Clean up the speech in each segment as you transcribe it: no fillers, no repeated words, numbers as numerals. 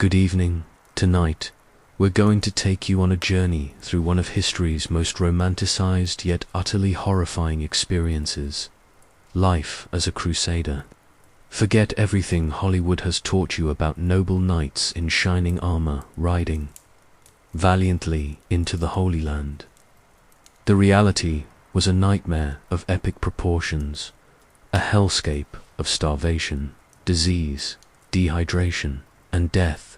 Good evening. Tonight, we're going to take you on a journey through one of history's most romanticized yet utterly horrifying experiences. Life as a Crusader. Forget everything Hollywood has taught you about noble knights in shining armor riding valiantly into the Holy Land. The reality was a nightmare of epic proportions, a hellscape of starvation, disease, dehydration, and death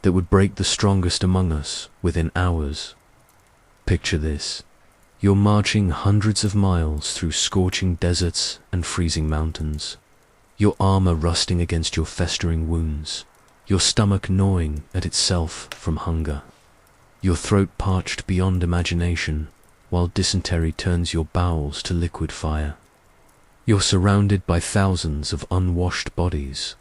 that would break the strongest among us within hours. Picture this. You're marching hundreds of miles through scorching deserts and freezing mountains, your armor rusting against your festering wounds, your stomach gnawing at itself from hunger, your throat parched beyond imagination, while dysentery turns your bowels to liquid fire. You're surrounded by thousands of unwashed bodies,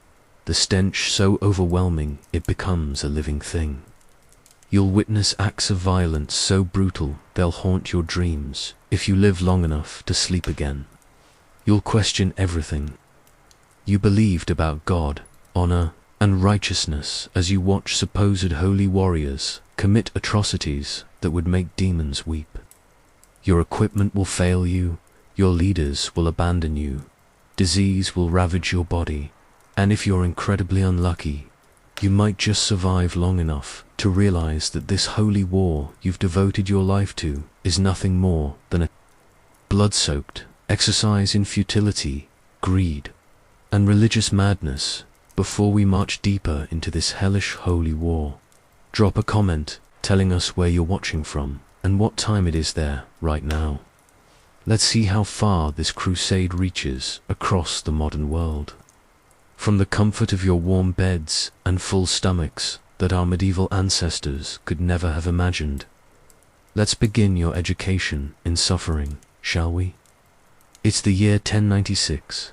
the stench so overwhelming it becomes a living thing. You'll witness acts of violence so brutal they'll haunt your dreams if you live long enough to sleep again. You'll question everything you believed about God, honor, and righteousness as you watch supposed holy warriors commit atrocities that would make demons weep. Your equipment will fail you, your leaders will abandon you, disease will ravage your body, and if you're incredibly unlucky, you might just survive long enough to realize that this holy war you've devoted your life to is nothing more than a blood-soaked exercise in futility, greed, and religious madness. Before we march deeper into this hellish holy war, drop a comment telling us where you're watching from and what time it is there right now. Let's see how far this crusade reaches across the modern world. From the comfort of your warm beds and full stomachs that our medieval ancestors could never have imagined, let's begin your education in suffering, shall we? It's the year 1096,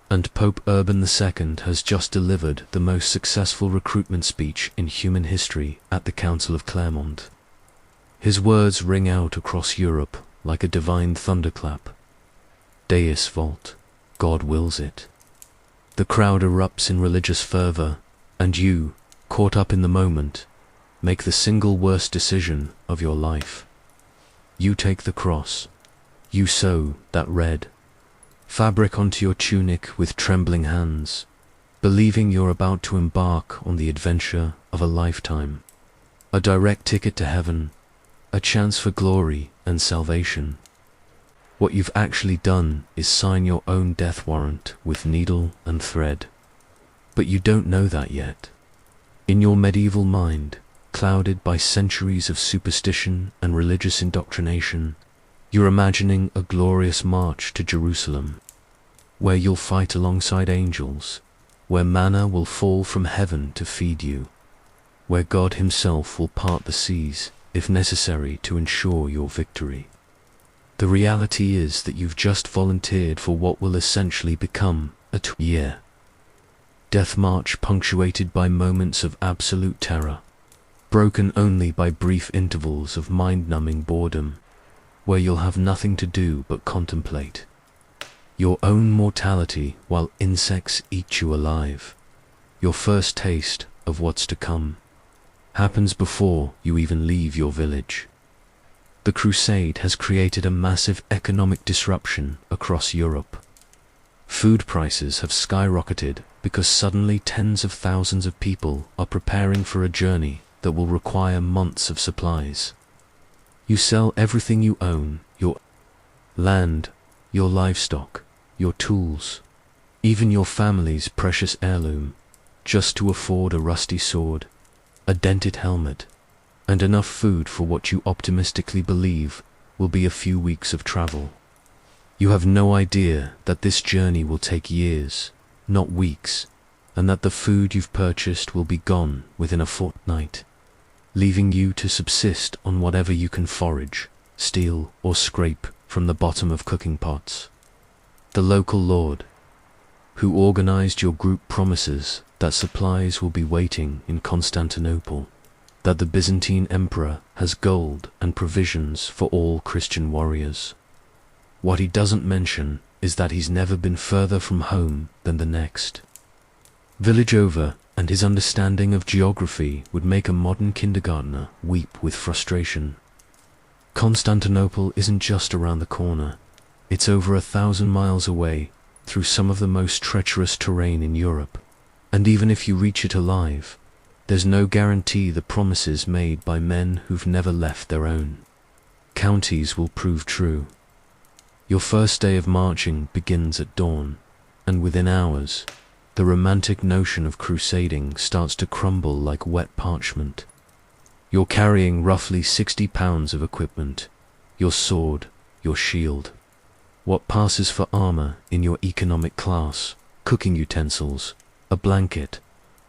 and Pope Urban II has just delivered the most successful recruitment speech in human history at the Council of Clermont. His words ring out across Europe like a divine thunderclap. Deus vult, God wills it. The crowd erupts in religious fervor, and you, caught up in the moment, make the single worst decision of your life. You take the cross. You sew that red fabric onto your tunic with trembling hands, believing you're about to embark on the adventure of a lifetime, a direct ticket to heaven, a chance for glory and salvation. What you've actually done is sign your own death warrant with needle and thread. But you don't know that yet. In your medieval mind, clouded by centuries of superstition and religious indoctrination, you're imagining a glorious march to Jerusalem, where you'll fight alongside angels, where manna will fall from heaven to feed you, where God himself will part the seas, if necessary, to ensure your victory. The reality is that you've just volunteered for what will essentially become a two-year death march punctuated by moments of absolute terror, broken only by brief intervals of mind-numbing boredom, where you'll have nothing to do but contemplate your own mortality while insects eat you alive. Your first taste of what's to come happens before you even leave your village. The crusade has created a massive economic disruption across Europe. Food prices have skyrocketed because suddenly tens of thousands of people are preparing for a journey that will require months of supplies. You sell everything you own, your land, your livestock, your tools, even your family's precious heirloom, just to afford a rusty sword, a dented helmet, and enough food for what you optimistically believe will be a few weeks of travel. You have no idea that this journey will take years, not weeks, and that the food you've purchased will be gone within a fortnight, leaving you to subsist on whatever you can forage, steal, or scrape from the bottom of cooking pots. The local lord, who organized your group, promises that supplies will be waiting in Constantinople, that the Byzantine emperor has gold and provisions for all Christian warriors. What he doesn't mention is that he's never been further from home than the next village over. and his understanding of geography would make a modern kindergartner weep with frustration. Constantinople isn't just around the corner. It's over 1,000 miles away, through some of the most treacherous terrain in Europe. And even if you reach it alive, there's no guarantee the promises made by men who've never left their own counties will prove true. Your first day of marching begins at dawn, and within hours, the romantic notion of crusading starts to crumble like wet parchment. You're carrying roughly 60 pounds of equipment: your sword, your shield, what passes for armor in your economic class, cooking utensils, a blanket,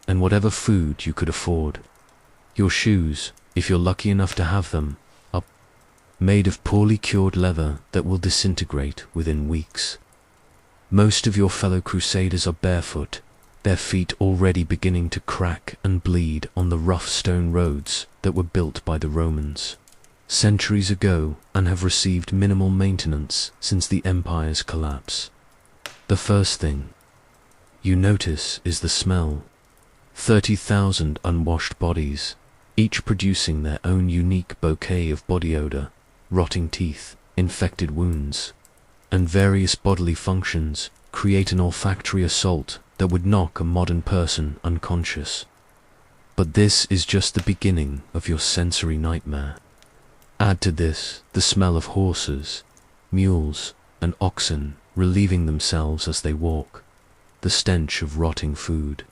and whatever food you could afford. Your shoes, if you're lucky enough to have them, are made of poorly cured leather that will disintegrate within weeks. Most of your fellow crusaders are barefoot, their feet already beginning to crack and bleed on the rough stone roads that were built by the Romans centuries ago and have received minimal maintenance since the empire's collapse. The first thing you notice is the smell. 30,000 unwashed bodies, each producing their own unique bouquet of body odor, rotting teeth, infected wounds, and various bodily functions create an olfactory assault that would knock a modern person unconscious. But this is just the beginning of your sensory nightmare. Add to this the smell of horses, mules, and oxen relieving themselves as they walk, the stench of rotting food,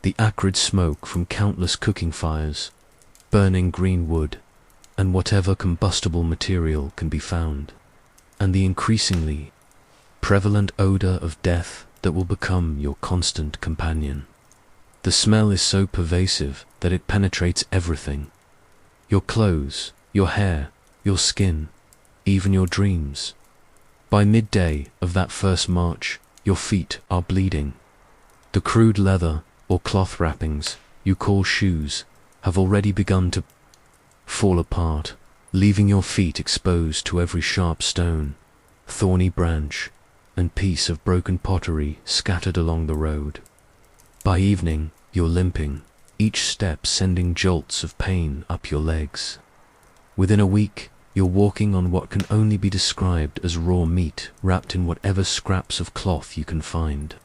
the acrid smoke from countless cooking fires, burning green wood, and whatever combustible material can be found, and the increasingly prevalent odor of death that will become your constant companion. The smell is so pervasive that it penetrates everything: your clothes, your hair, your skin, even your dreams. By midday of that first march, your feet are bleeding. The crude leather or cloth wrappings you call shoes have already begun to fall apart, leaving your feet exposed to every sharp stone, thorny branch, and piece of broken pottery scattered along the road. By evening, you're limping, each step sending jolts of pain up your legs. Within a week, you're walking on what can only be described as raw meat wrapped in whatever scraps of cloth you can find,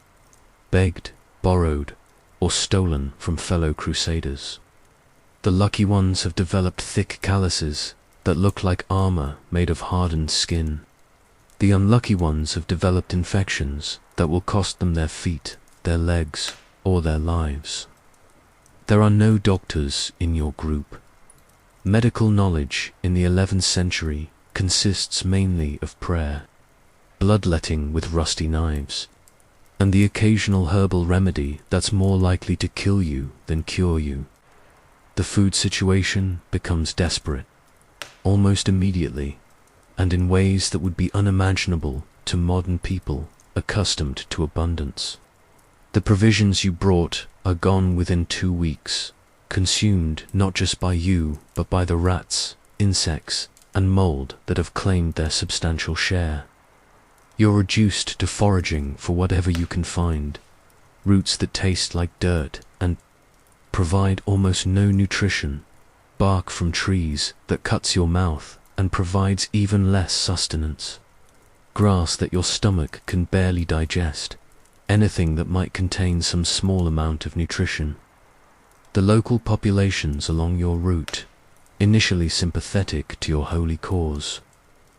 begged, borrowed, or stolen from fellow crusaders. The lucky ones have developed thick calluses that look like armor made of hardened skin. The unlucky ones have developed infections that will cost them their feet, their legs, or their lives. There are no doctors in your group. Medical knowledge in the 11th century consists mainly of prayer, bloodletting with rusty knives, and the occasional herbal remedy that's more likely to kill you than cure you. The food situation becomes desperate, almost immediately, and in ways that would be unimaginable to modern people accustomed to abundance. The provisions you brought are gone within 2 weeks, consumed not just by you, but by the rats, insects, and mold that have claimed their substantial share. You're reduced to foraging for whatever you can find, roots that taste like dirt and provide almost no nutrition, bark from trees that cuts your mouth and provides even less sustenance, grass that your stomach can barely digest, anything that might contain some small amount of nutrition. The local populations along your route, initially sympathetic to your holy cause,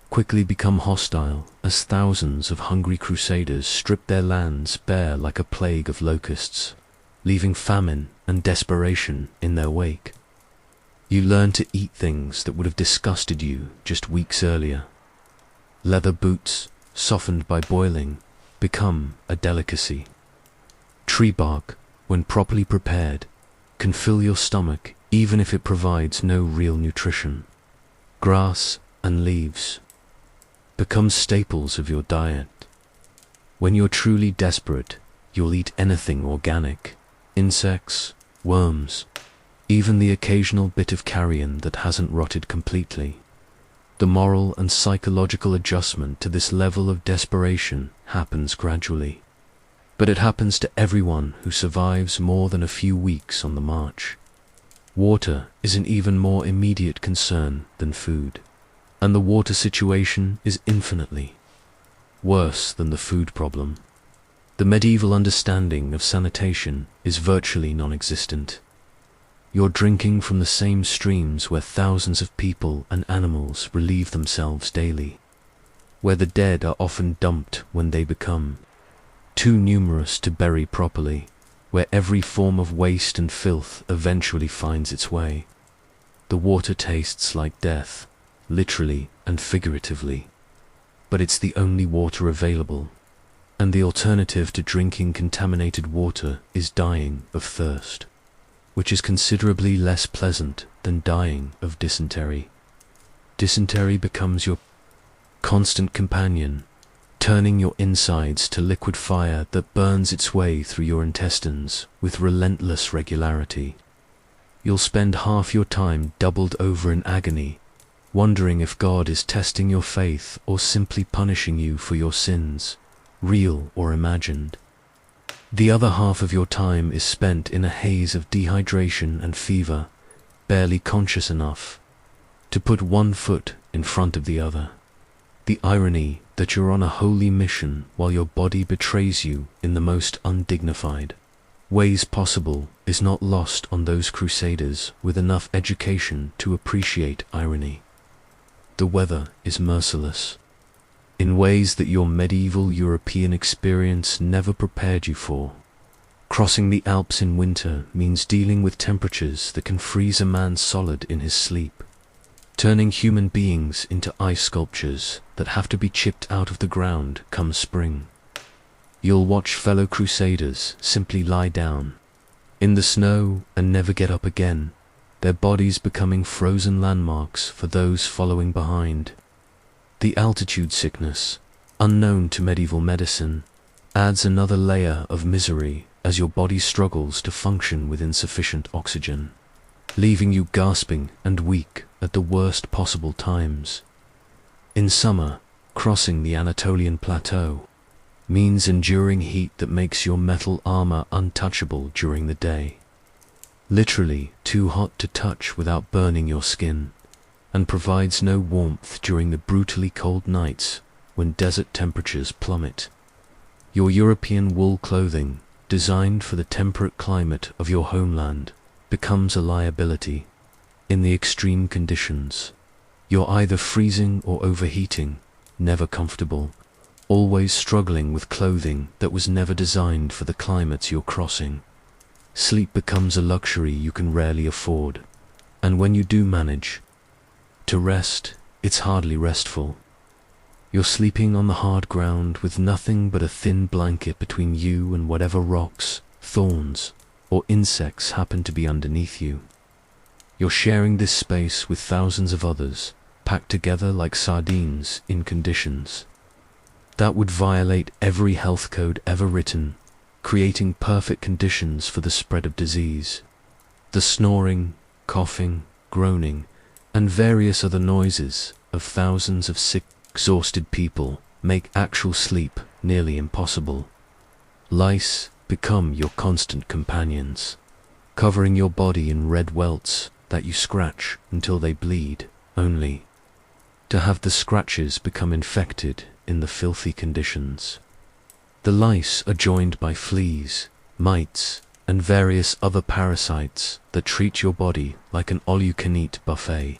quickly become hostile as thousands of hungry crusaders strip their lands bare like a plague of locusts, leaving famine and desperation in their wake. You learn to eat things that would have disgusted you just weeks earlier. Leather boots, softened by boiling, become a delicacy. Tree bark, when properly prepared, can fill your stomach even if it provides no real nutrition. Grass and leaves become staples of your diet. When you're truly desperate, you'll eat anything organic, insects, worms, even the occasional bit of carrion that hasn't rotted completely. The moral and psychological adjustment to this level of desperation happens gradually. But it happens to everyone who survives more than a few weeks on the march. Water is an even more immediate concern than food, and the water situation is infinitely worse than the food problem. The medieval understanding of sanitation is virtually non-existent. You're drinking from the same streams where thousands of people and animals relieve themselves daily, where the dead are often dumped when they become too numerous to bury properly, where every form of waste and filth eventually finds its way. The water tastes like death, literally and figuratively, but it's the only water available, and the alternative to drinking contaminated water is dying of thirst, which is considerably less pleasant than dying of dysentery. Dysentery becomes your constant companion, turning your insides to liquid fire that burns its way through your intestines with relentless regularity. You'll spend half your time doubled over in agony, wondering if God is testing your faith or simply punishing you for your sins, real or imagined. The other half of your time is spent in a haze of dehydration and fever, barely conscious enough to put one foot in front of the other. The irony that you're on a holy mission while your body betrays you in the most undignified ways possible is not lost on those crusaders with enough education to appreciate irony. The weather is merciless, in ways that your medieval European experience never prepared you for. Crossing the Alps in winter means dealing with temperatures that can freeze a man solid in his sleep, turning human beings into ice sculptures that have to be chipped out of the ground come spring. You'll watch fellow crusaders simply lie down in the snow and never get up again, their bodies becoming frozen landmarks for those following behind. The altitude sickness, unknown to medieval medicine, adds another layer of misery as your body struggles to function with insufficient oxygen, leaving you gasping and weak at the worst possible times. In summer, crossing the Anatolian plateau means enduring heat that makes your metal armor untouchable during the day, literally too hot to touch without burning your skin, and provides no warmth during the brutally cold nights when desert temperatures plummet. Your European wool clothing, designed for the temperate climate of your homeland, becomes a liability. In the extreme conditions, you're either freezing or overheating, never comfortable, always struggling with clothing that was never designed for the climates you're crossing. Sleep becomes a luxury you can rarely afford, and when you do manage to rest, it's hardly restful. You're sleeping on the hard ground with nothing but a thin blanket between you and whatever rocks, thorns, or insects happen to be underneath you. You're sharing this space with thousands of others, packed together like sardines in conditions that would violate every health code ever written, creating perfect conditions for the spread of disease. The snoring, coughing, groaning, and various other noises of thousands of sick, exhausted people make actual sleep nearly impossible. Lice become your constant companions, covering your body in red welts that you scratch until they bleed, only to have the scratches become infected in the filthy conditions. The lice are joined by fleas, mites, and various other parasites that treat your body like an all-you-can-eat buffet.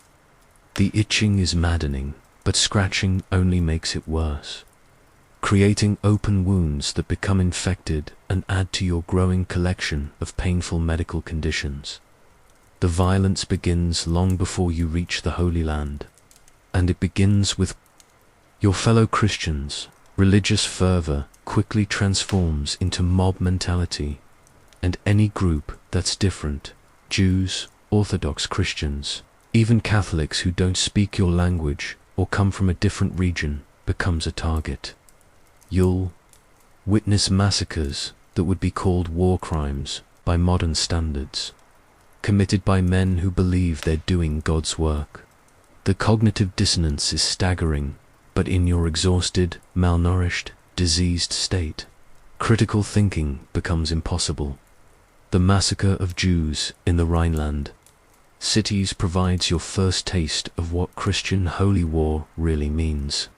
The itching is maddening, but scratching only makes it worse, creating open wounds that become infected and add to your growing collection of painful medical conditions. The violence begins long before you reach the Holy Land, and it begins with your fellow Christians. Religious fervor quickly transforms into mob mentality, and any group that's different, Jews, Orthodox Christians, even Catholics who don't speak your language or come from a different region, becomes a target. You'll witness massacres that would be called war crimes by modern standards, committed by men who believe they're doing God's work. The cognitive dissonance is staggering, but in your exhausted, malnourished, diseased state, Critical thinking becomes impossible. The massacre of Jews in the Rhineland cities provides your first taste of what Christian holy war really means.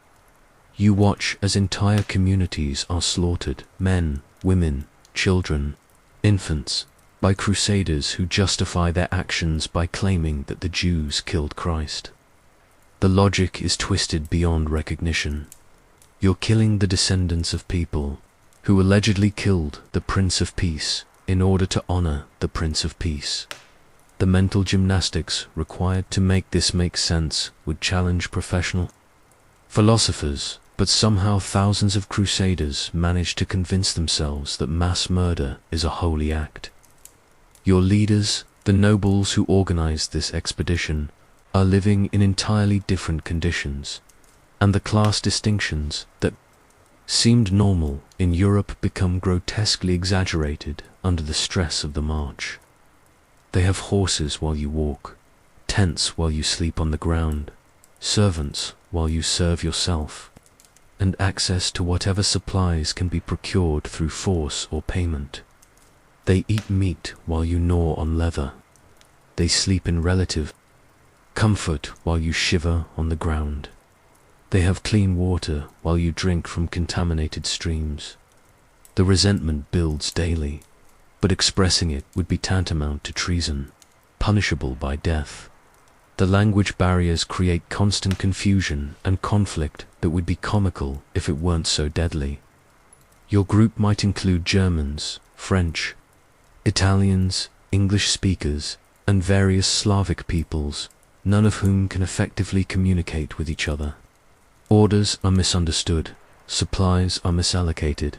You watch as entire communities are slaughtered, men, women, children, infants, by crusaders who justify their actions by claiming that the Jews killed Christ. The logic is twisted beyond recognition. You're killing the descendants of people who allegedly killed the Prince of Peace in order to honor the Prince of Peace. The mental gymnastics required to make this make sense would challenge professional philosophers, but somehow thousands of crusaders managed to convince themselves that mass murder is a holy act. Your leaders, the nobles who organized this expedition, are living in entirely different conditions, and the class distinctions that seemed normal in Europe become grotesquely exaggerated under the stress of the march. They have horses while you walk, tents while you sleep on the ground, servants while you serve yourself, and access to whatever supplies can be procured through force or payment. They eat meat while you gnaw on leather. They sleep in relative comfort while you shiver on the ground. They have clean water while you drink from contaminated streams. The resentment builds daily, but expressing it would be tantamount to treason, punishable by death. The language barriers create constant confusion and conflict that would be comical if it weren't so deadly. Your group might include Germans, French, Italians, English speakers, and various Slavic peoples, none of whom can effectively communicate with each other. Orders are misunderstood, supplies are misallocated,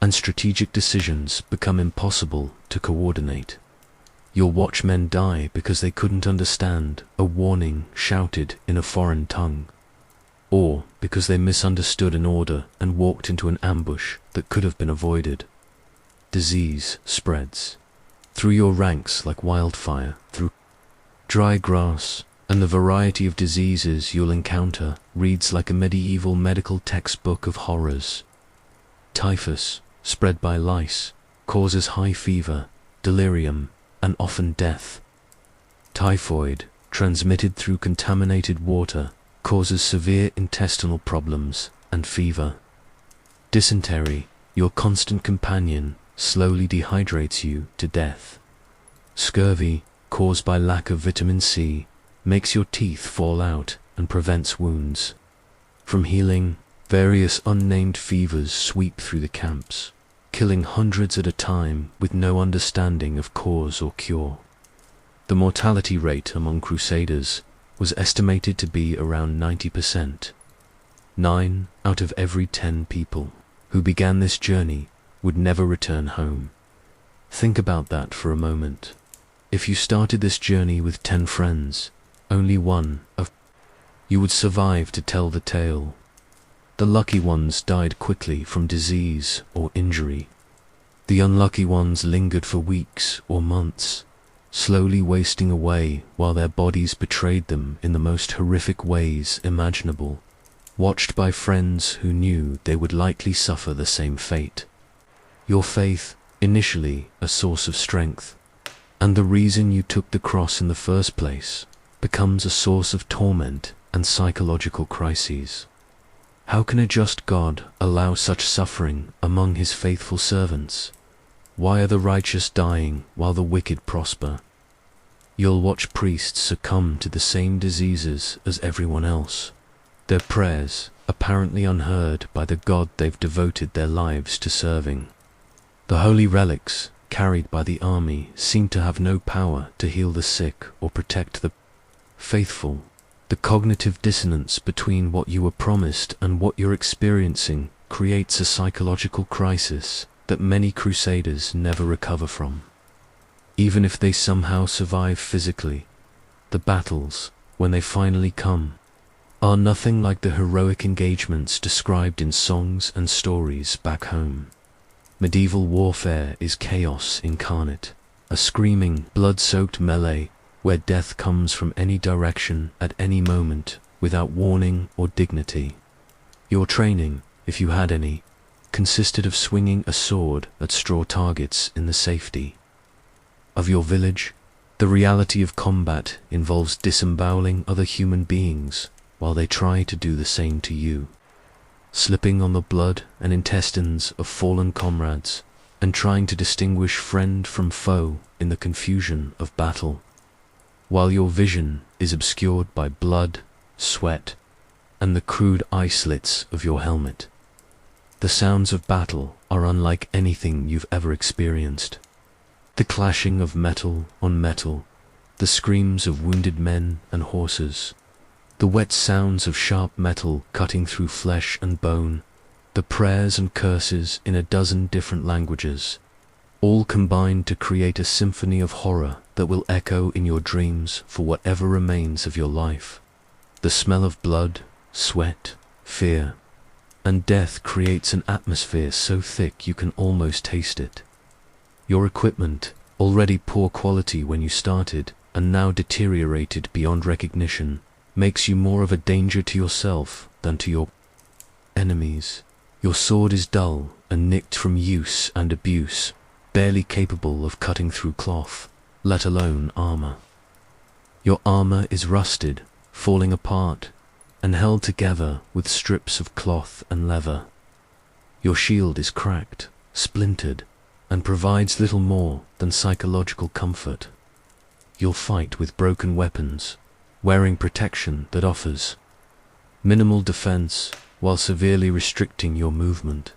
and strategic decisions become impossible to coordinate. Your watchmen die because they couldn't understand a warning shouted in a foreign tongue, or because they misunderstood an order and walked into an ambush that could have been avoided. Disease spreads through your ranks like wildfire, through dry grass, and the variety of diseases you'll encounter reads like a medieval medical textbook of horrors. Typhus, spread by lice, causes high fever, delirium, and often death. Typhoid, transmitted through contaminated water, causes severe intestinal problems and fever. Dysentery, your constant companion, slowly dehydrates you to death. Scurvy, caused by lack of vitamin C, makes your teeth fall out and prevents wounds from healing. Various unnamed fevers sweep through the camps, killing hundreds at a time with no understanding of cause or cure. The mortality rate among crusaders was estimated to be around 90%. 9 out of every 10 people who began this journey would never return home. Think about that for a moment. If you started this journey with 10 friends, only one of you would survive to tell the tale. The lucky ones died quickly from disease or injury. The unlucky ones lingered for weeks or months, slowly wasting away while their bodies betrayed them in the most horrific ways imaginable, watched by friends who knew they would likely suffer the same fate. Your faith, initially a source of strength, and the reason you took the cross in the first place, becomes a source of torment and psychological crises. How can a just God allow such suffering among his faithful servants? Why are the righteous dying while the wicked prosper? You'll watch priests succumb to the same diseases as everyone else. Their prayers apparently unheard by the God they've devoted their lives to serving. The holy relics carried by the army seem to have no power to heal the sick or protect the faithful. The cognitive dissonance between what you were promised and what you're experiencing creates a psychological crisis that many crusaders never recover from. Even if they somehow survive physically, the battles, when they finally come, are nothing like the heroic engagements described in songs and stories back home. Medieval warfare is chaos incarnate, a screaming, blood-soaked melee where death comes from any direction at any moment without warning or dignity. Your training, if you had any, consisted of swinging a sword at straw targets in the safety of your village. The reality of combat involves disemboweling other human beings while they try to do the same to you, slipping on the blood and intestines of fallen comrades, and trying to distinguish friend from foe in the confusion of battle, while your vision is obscured by blood, sweat, and the crude eye slits of your helmet. The sounds of battle are unlike anything you've ever experienced. The clashing of metal on metal, the screams of wounded men and horses, the wet sounds of sharp metal cutting through flesh and bone, the prayers and curses in a dozen different languages, all combined to create a symphony of horror that will echo in your dreams for whatever remains of your life. The smell of blood, sweat, fear, and death creates an atmosphere so thick you can almost taste it. Your equipment, already poor quality when you started and now deteriorated beyond recognition, makes you more of a danger to yourself than to your enemies. Your sword is dull and nicked from use and abuse, barely capable of cutting through cloth, let alone armor. Your armor is rusted, falling apart, and held together with strips of cloth and leather. Your shield is cracked, splintered, and provides little more than psychological comfort. You'll fight with broken weapons, wearing protection that offers minimal defense while severely restricting your movement.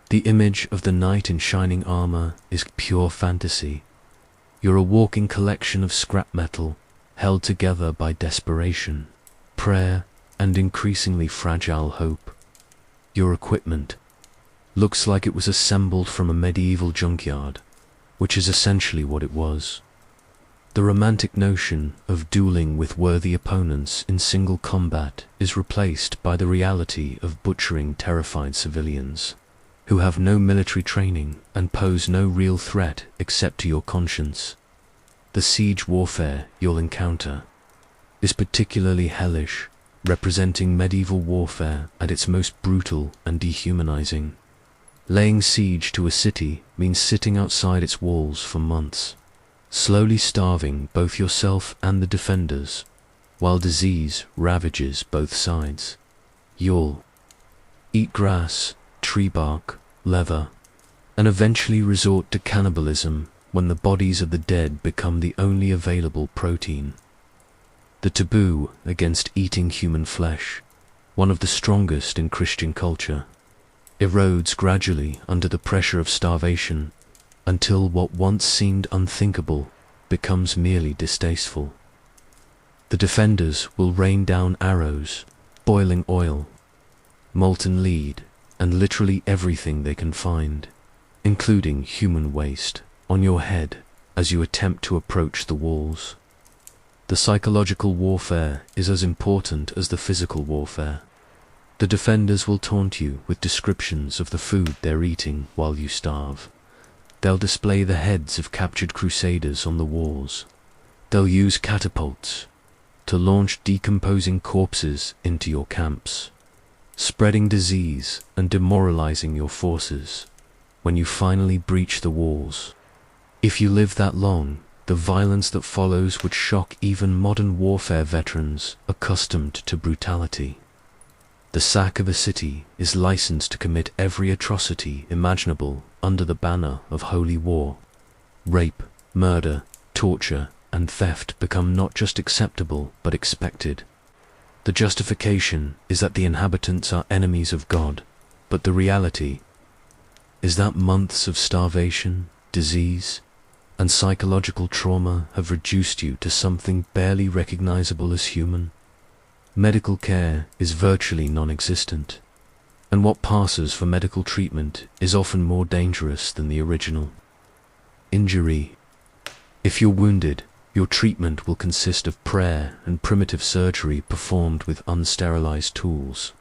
The image of the knight in shining armor is pure fantasy. You're a walking collection of scrap metal, held together by desperation, prayer, and increasingly fragile hope. Your equipment looks like it was assembled from a medieval junkyard, which is essentially what it was. The romantic notion of dueling with worthy opponents in single combat is replaced by the reality of butchering terrified civilians, who have no military training and pose no real threat except to your conscience. The siege warfare you'll encounter is particularly hellish, representing medieval warfare at its most brutal and dehumanizing. Laying siege to a city means sitting outside its walls for months, slowly starving both yourself and the defenders, while disease ravages both sides. You'll eat grass, tree bark, leather, and eventually resort to cannibalism when the bodies of the dead become the only available protein. The taboo against eating human flesh, one of the strongest in Christian culture, erodes gradually under the pressure of starvation until what once seemed unthinkable becomes merely distasteful. The defenders will rain down arrows, boiling oil, molten lead, and literally everything they can find, including human waste, on your head as you attempt to approach the walls. The psychological warfare is as important as the physical warfare. The defenders will taunt you with descriptions of the food they're eating while you starve. They'll display the heads of captured Crusaders on the walls. They'll use catapults to launch decomposing corpses into your camps, spreading disease and demoralizing your forces when you finally breach the walls. If you live that long, the violence that follows would shock even modern warfare veterans accustomed to brutality. The sack of a city is licensed to commit every atrocity imaginable under the banner of holy war. Rape, murder, torture, and theft become not just acceptable but expected. The justification is that the inhabitants are enemies of God, but the reality is that months of starvation, disease, and psychological trauma have reduced you to something barely recognizable as human. Medical care is virtually non-existent, and what passes for medical treatment is often more dangerous than the original. Injury. If you're wounded, your treatment will consist of prayer and primitive surgery performed with unsterilized tools,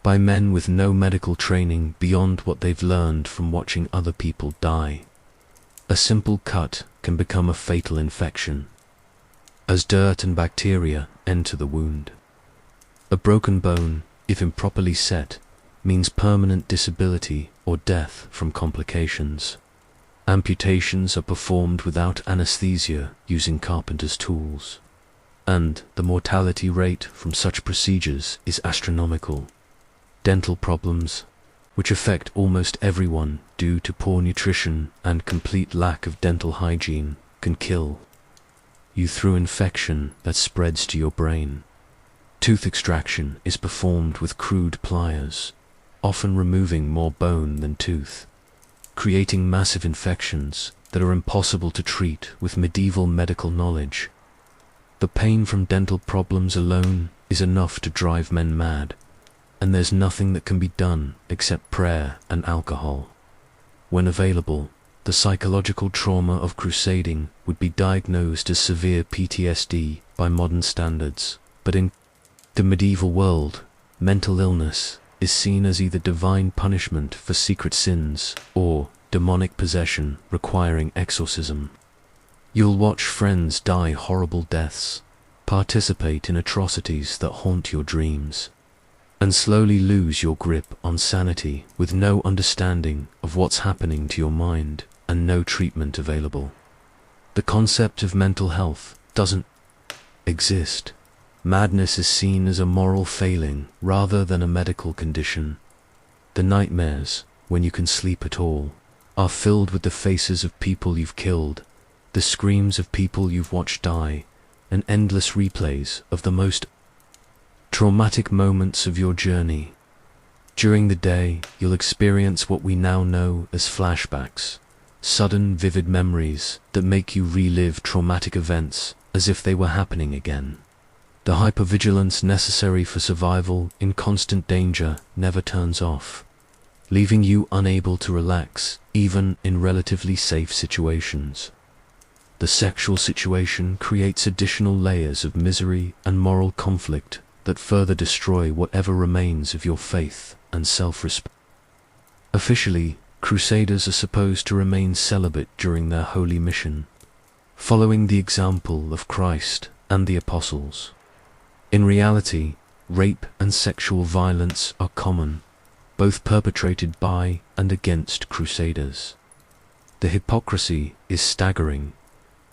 by men with no medical training beyond what they've learned from watching other people die. A simple cut can become a fatal infection, as dirt and bacteria enter the wound. A broken bone, if improperly set, means permanent disability or death from complications. Amputations are performed without anesthesia using carpenter's tools, and the mortality rate from such procedures is astronomical. Dental problems, which affect almost everyone due to poor nutrition and complete lack of dental hygiene, can kill you through infection that spreads to your brain. Tooth extraction is performed with crude pliers, often removing more bone than tooth, creating massive infections that are impossible to treat with medieval medical knowledge. The pain from dental problems alone is enough to drive men mad, and there's nothing that can be done except prayer and alcohol. When available, the psychological trauma of crusading would be diagnosed as severe PTSD by modern standards, but in the medieval world, mental illness is seen as either divine punishment for secret sins or demonic possession requiring exorcism. You'll watch friends die horrible deaths, participate in atrocities that haunt your dreams, and slowly lose your grip on sanity with no understanding of what's happening to your mind and no treatment available. The concept of mental health doesn't exist. Madness is seen as a moral failing rather than a medical condition. The nightmares, when you can sleep at all, are filled with the faces of people you've killed, the screams of people you've watched die, and endless replays of the most traumatic moments of your journey. During the day, you'll experience what we now know as flashbacks, sudden vivid memories that make you relive traumatic events as if they were happening again. The hypervigilance necessary for survival in constant danger never turns off, leaving you unable to relax even in relatively safe situations. The sexual situation creates additional layers of misery and moral conflict that further destroy whatever remains of your faith and self-respect. Officially, Crusaders are supposed to remain celibate during their holy mission, following the example of Christ and the apostles. In reality, rape and sexual violence are common, both perpetrated by and against Crusaders. The hypocrisy is staggering.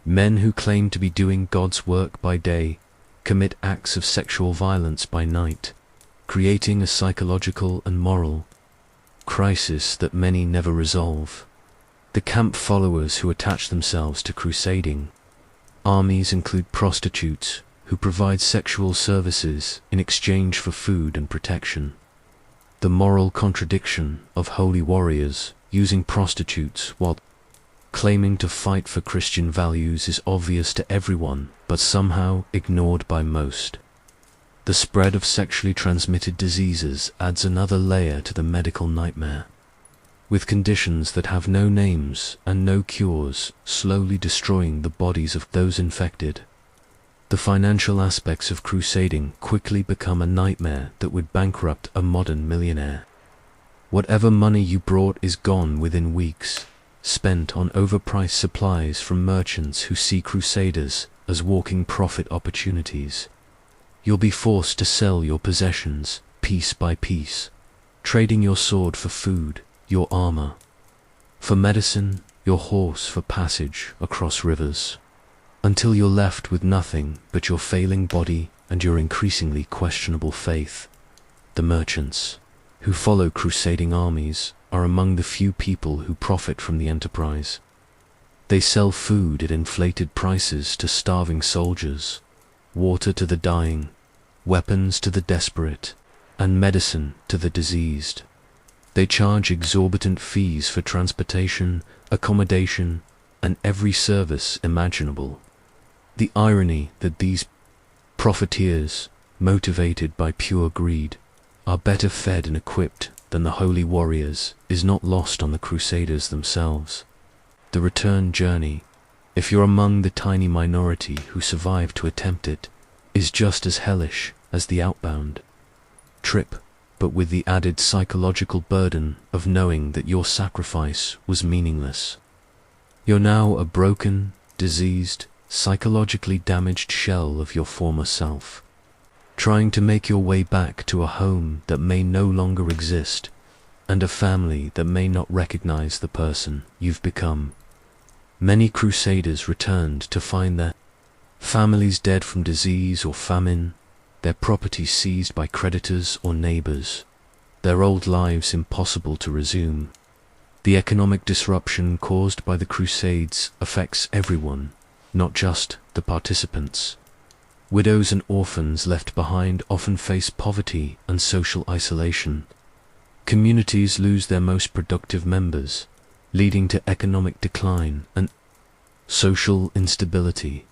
Men who claim to be doing God's work by day commit acts of sexual violence by night, creating a psychological and moral crisis that many never resolve. The camp followers who attach themselves to crusading armies include prostitutes who provide sexual services in exchange for food and protection. The moral contradiction of holy warriors using prostitutes while claiming to fight for Christian values is obvious to everyone, but somehow ignored by most. The spread of sexually transmitted diseases adds another layer to the medical nightmare, with conditions that have no names and no cures slowly destroying the bodies of those infected. The financial aspects of crusading quickly become a nightmare that would bankrupt a modern millionaire. Whatever money you brought is gone within weeks, spent on overpriced supplies from merchants who see crusaders as walking profit opportunities. You'll be forced to sell your possessions piece by piece, trading your sword for food, your armor for medicine, your horse for passage across rivers, until you're left with nothing but your failing body and your increasingly questionable faith. The merchants who follow crusading armies are among the few people who profit from the enterprise. They sell food at inflated prices to starving soldiers, water to the dying, weapons to the desperate, and medicine to the diseased. They charge exorbitant fees for transportation, accommodation, and every service imaginable. The irony that these profiteers, motivated by pure greed, are better fed and equipped than the holy warriors is not lost on the Crusaders themselves. The return journey, if you're among the tiny minority who survive to attempt it, is just as hellish as the outbound trip, but with the added psychological burden of knowing that your sacrifice was meaningless. You're now a broken, diseased, psychologically damaged shell of your former self, trying to make your way back to a home that may no longer exist, and a family that may not recognize the person you've become. Many Crusaders returned to find their families dead from disease or famine, their property seized by creditors or neighbors, their old lives impossible to resume. The economic disruption caused by the Crusades affects everyone, not just the participants. Widows and orphans left behind often face poverty and social isolation. Communities lose their most productive members, leading to economic decline and social instability.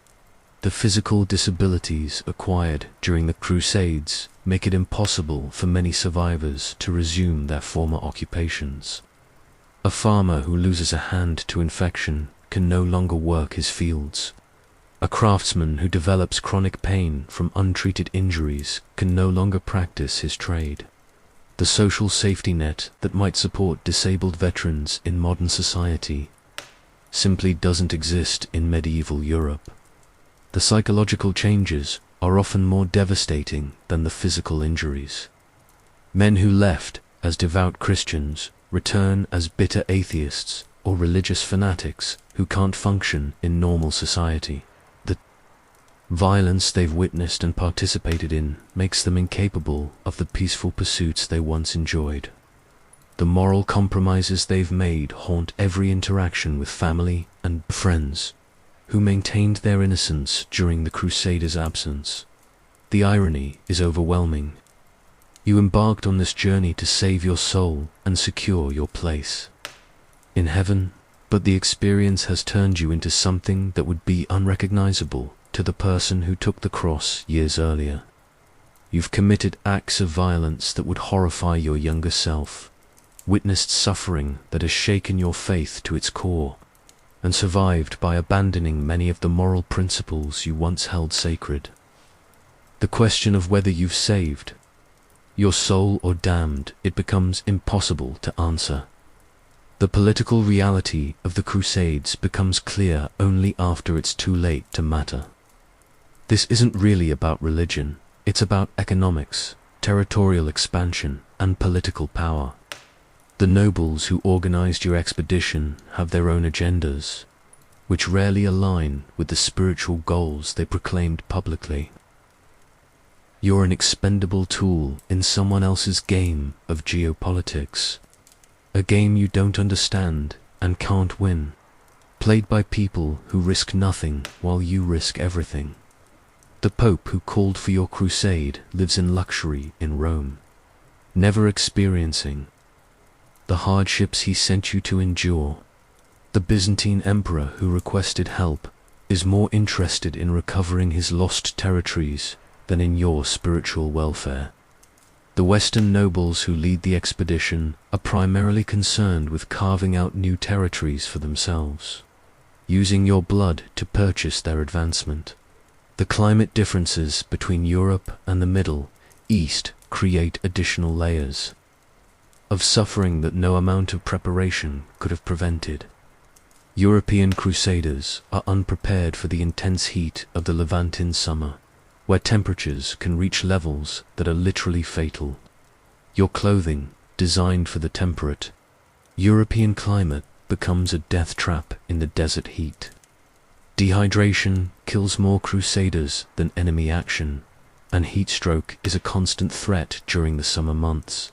The physical disabilities acquired during the Crusades make it impossible for many survivors to resume their former occupations. A farmer who loses a hand to infection can no longer work his fields. A craftsman who develops chronic pain from untreated injuries can no longer practice his trade. The social safety net that might support disabled veterans in modern society simply doesn't exist in medieval Europe. The psychological changes are often more devastating than the physical injuries. Men who left as devout Christians return as bitter atheists or religious fanatics who can't function in normal society. The violence they've witnessed and participated in makes them incapable of the peaceful pursuits they once enjoyed. The moral compromises they've made haunt every interaction with family and friends who maintained their innocence during the Crusaders' absence. The irony is overwhelming. You embarked on this journey to save your soul and secure your place in heaven, but the experience has turned you into something that would be unrecognizable to the person who took the cross years earlier. You've committed acts of violence that would horrify your younger self, witnessed suffering that has shaken your faith to its core, and survived by abandoning many of the moral principles you once held sacred. The question of whether you've saved your soul or damned it becomes impossible to answer. The political reality of the Crusades becomes clear only after it's too late to matter. This isn't really about religion, it's about economics, territorial expansion, and political power. The nobles who organized your expedition have their own agendas, which rarely align with the spiritual goals they proclaimed publicly. You're an expendable tool in someone else's game of geopolitics, a game you don't understand and can't win, played by people who risk nothing while you risk everything. The Pope who called for your crusade lives in luxury in Rome, never experiencing the hardships he sent you to endure. The Byzantine emperor who requested help is more interested in recovering his lost territories than in your spiritual welfare. The Western nobles who lead the expedition are primarily concerned with carving out new territories for themselves, using your blood to purchase their advancement. The climate differences between Europe and the Middle East create additional layers of suffering that no amount of preparation could have prevented. European crusaders are unprepared for the intense heat of the Levantine summer, where temperatures can reach levels that are literally fatal. Your clothing, designed for the temperate European climate, becomes a death trap in the desert heat. Dehydration kills more crusaders than enemy action, and heat stroke is a constant threat during the summer months.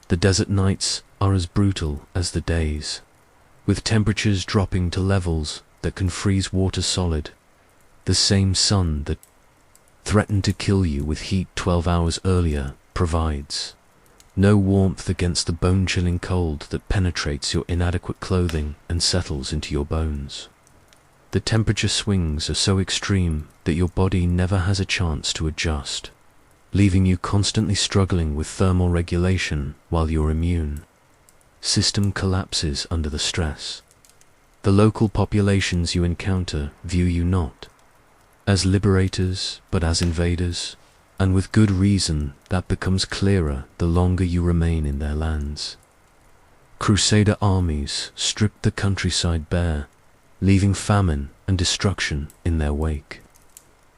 The desert nights are as brutal as the days, with temperatures dropping to levels that can freeze water solid. The same sun that threatened to kill you with heat 12 hours earlier provides no warmth against the bone-chilling cold that penetrates your inadequate clothing and settles into your bones. The temperature swings are so extreme that your body never has a chance to adjust, leaving you constantly struggling with thermal regulation while your immune system collapses under the stress. The local populations you encounter view you not as liberators, but as invaders, and with good reason. That becomes clearer the longer you remain in their lands. Crusader armies stripped the countryside bare, leaving famine and destruction in their wake.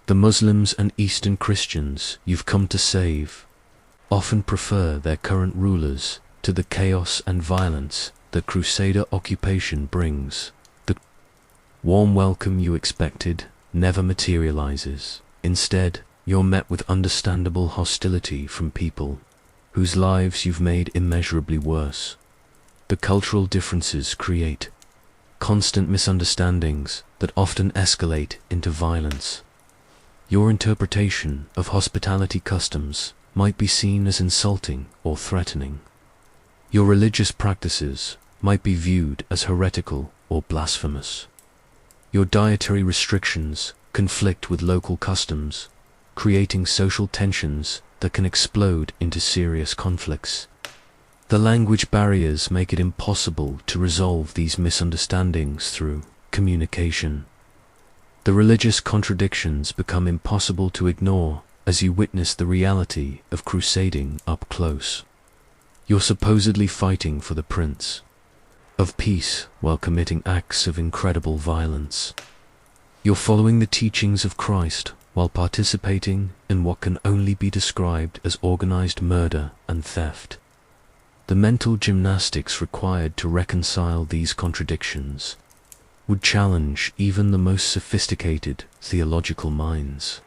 The Muslims and Eastern Christians you've come to save often prefer their current rulers to the chaos and violence that Crusader occupation brings. The warm welcome you expected never materializes. Instead, you're met with understandable hostility from people whose lives you've made immeasurably worse. The cultural differences create constant misunderstandings that often escalate into violence. Your interpretation of hospitality customs might be seen as insulting or threatening. Your religious practices might be viewed as heretical or blasphemous. Your dietary restrictions conflict with local customs, creating social tensions that can explode into serious conflicts. The language barriers make it impossible to resolve these misunderstandings through communication. The religious contradictions become impossible to ignore as you witness the reality of crusading up close. You're supposedly fighting for the Prince of Peace while committing acts of incredible violence. You're following the teachings of Christ while participating in what can only be described as organized murder and theft. The mental gymnastics required to reconcile these contradictions would challenge even the most sophisticated theological minds.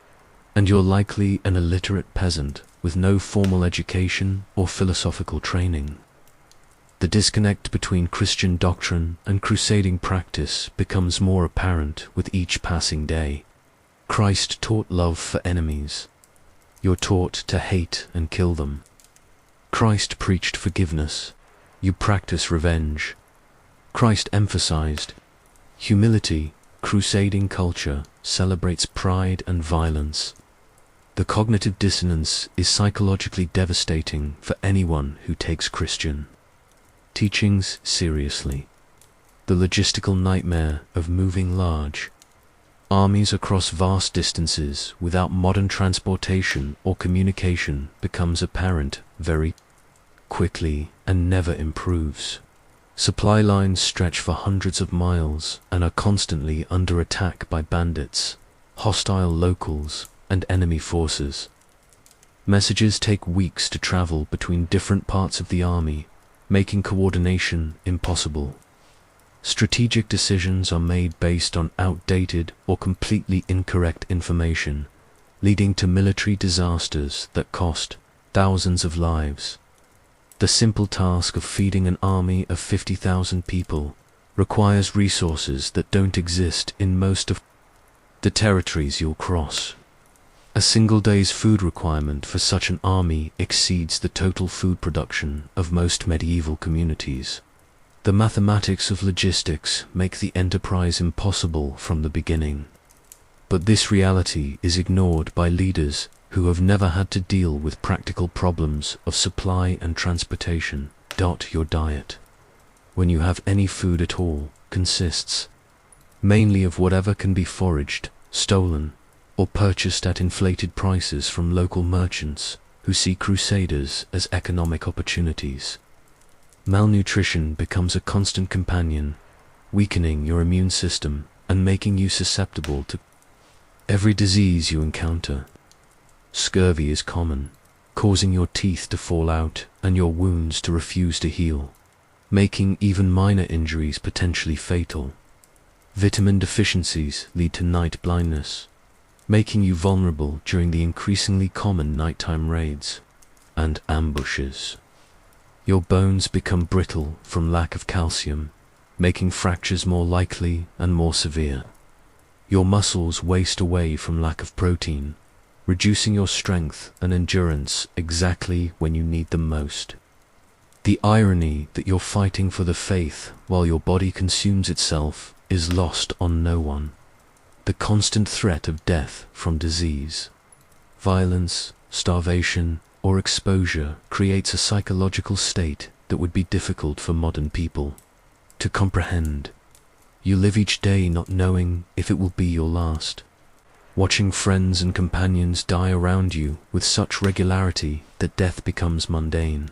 And you're likely an illiterate peasant with no formal education or philosophical training. The disconnect between Christian doctrine and crusading practice becomes more apparent with each passing day. Christ taught love for enemies. You're taught to hate and kill them. Christ preached forgiveness. You practice revenge. Christ emphasized humility. Crusading culture celebrates pride and violence. The cognitive dissonance is psychologically devastating for anyone who takes Christian teachings seriously. The logistical nightmare of moving large armies across vast distances without modern transportation or communication becomes apparent very quickly and never improves. Supply lines stretch for hundreds of miles and are constantly under attack by bandits, hostile locals, and enemy forces. Messages take weeks to travel between different parts of the army, making coordination impossible. Strategic decisions are made based on outdated or completely incorrect information, leading to military disasters that cost thousands of lives. The simple task of feeding an army of 50,000 people requires resources that don't exist in most of the territories you'll cross. A single day's food requirement for such an army exceeds the total food production of most medieval communities. The mathematics of logistics make the enterprise impossible from the beginning. But this reality is ignored by leaders who have never had to deal with practical problems of supply and transportation. Your diet, when you have any food at all, consists mainly of whatever can be foraged, stolen, or purchased at inflated prices from local merchants who see crusaders as economic opportunities. Malnutrition becomes a constant companion, weakening your immune system and making you susceptible to every disease you encounter. Scurvy is common, causing your teeth to fall out and your wounds to refuse to heal, making even minor injuries potentially fatal. Vitamin deficiencies lead to night blindness, making you vulnerable during the increasingly common nighttime raids and ambushes. Your bones become brittle from lack of calcium, making fractures more likely and more severe. Your muscles waste away from lack of protein, reducing your strength and endurance exactly when you need them most. The irony that you're fighting for the faith while your body consumes itself is lost on no one. The constant threat of death from disease, violence, starvation, or exposure creates a psychological state that would be difficult for modern people to comprehend. You live each day not knowing if it will be your last, watching friends and companions die around you with such regularity that death becomes mundane.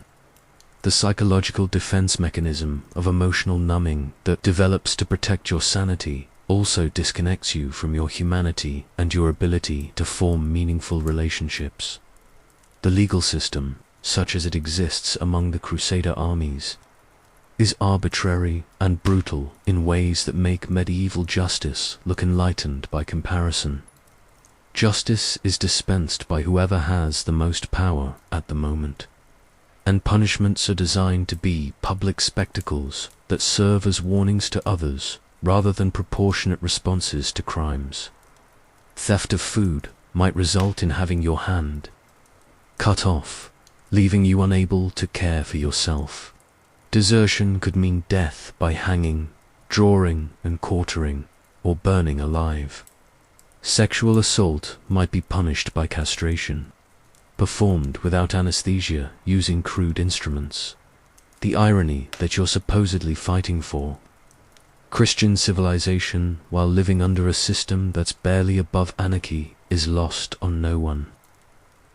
The psychological defense mechanism of emotional numbing that develops to protect your sanity also disconnects you from your humanity and your ability to form meaningful relationships. The legal system, such as it exists among the Crusader armies, is arbitrary and brutal in ways that make medieval justice look enlightened by comparison. Justice is dispensed by whoever has the most power at the moment, and punishments are designed to be public spectacles that serve as warnings to others rather than proportionate responses to crimes. Theft of food might result in having your hand cut off, leaving you unable to care for yourself. Desertion could mean death by hanging, drawing and quartering, or burning alive. Sexual assault might be punished by castration, performed without anesthesia using crude instruments. The irony that you're supposedly fighting for. Christian civilization, while living under a system that's barely above anarchy, is lost on no one.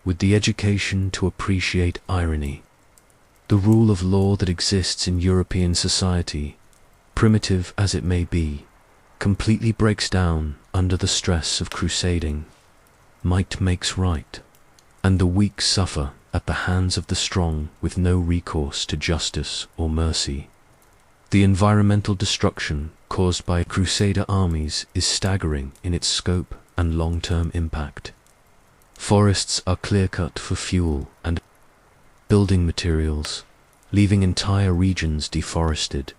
With the education to appreciate irony, the rule of law that exists in European society, primitive as it may be, completely breaks down under the stress of crusading. Might makes right, and the weak suffer at the hands of the strong with no recourse to justice or mercy. The environmental destruction caused by Crusader armies is staggering in its scope and long-term impact. Forests are clear-cut for fuel and building materials, leaving entire regions deforested.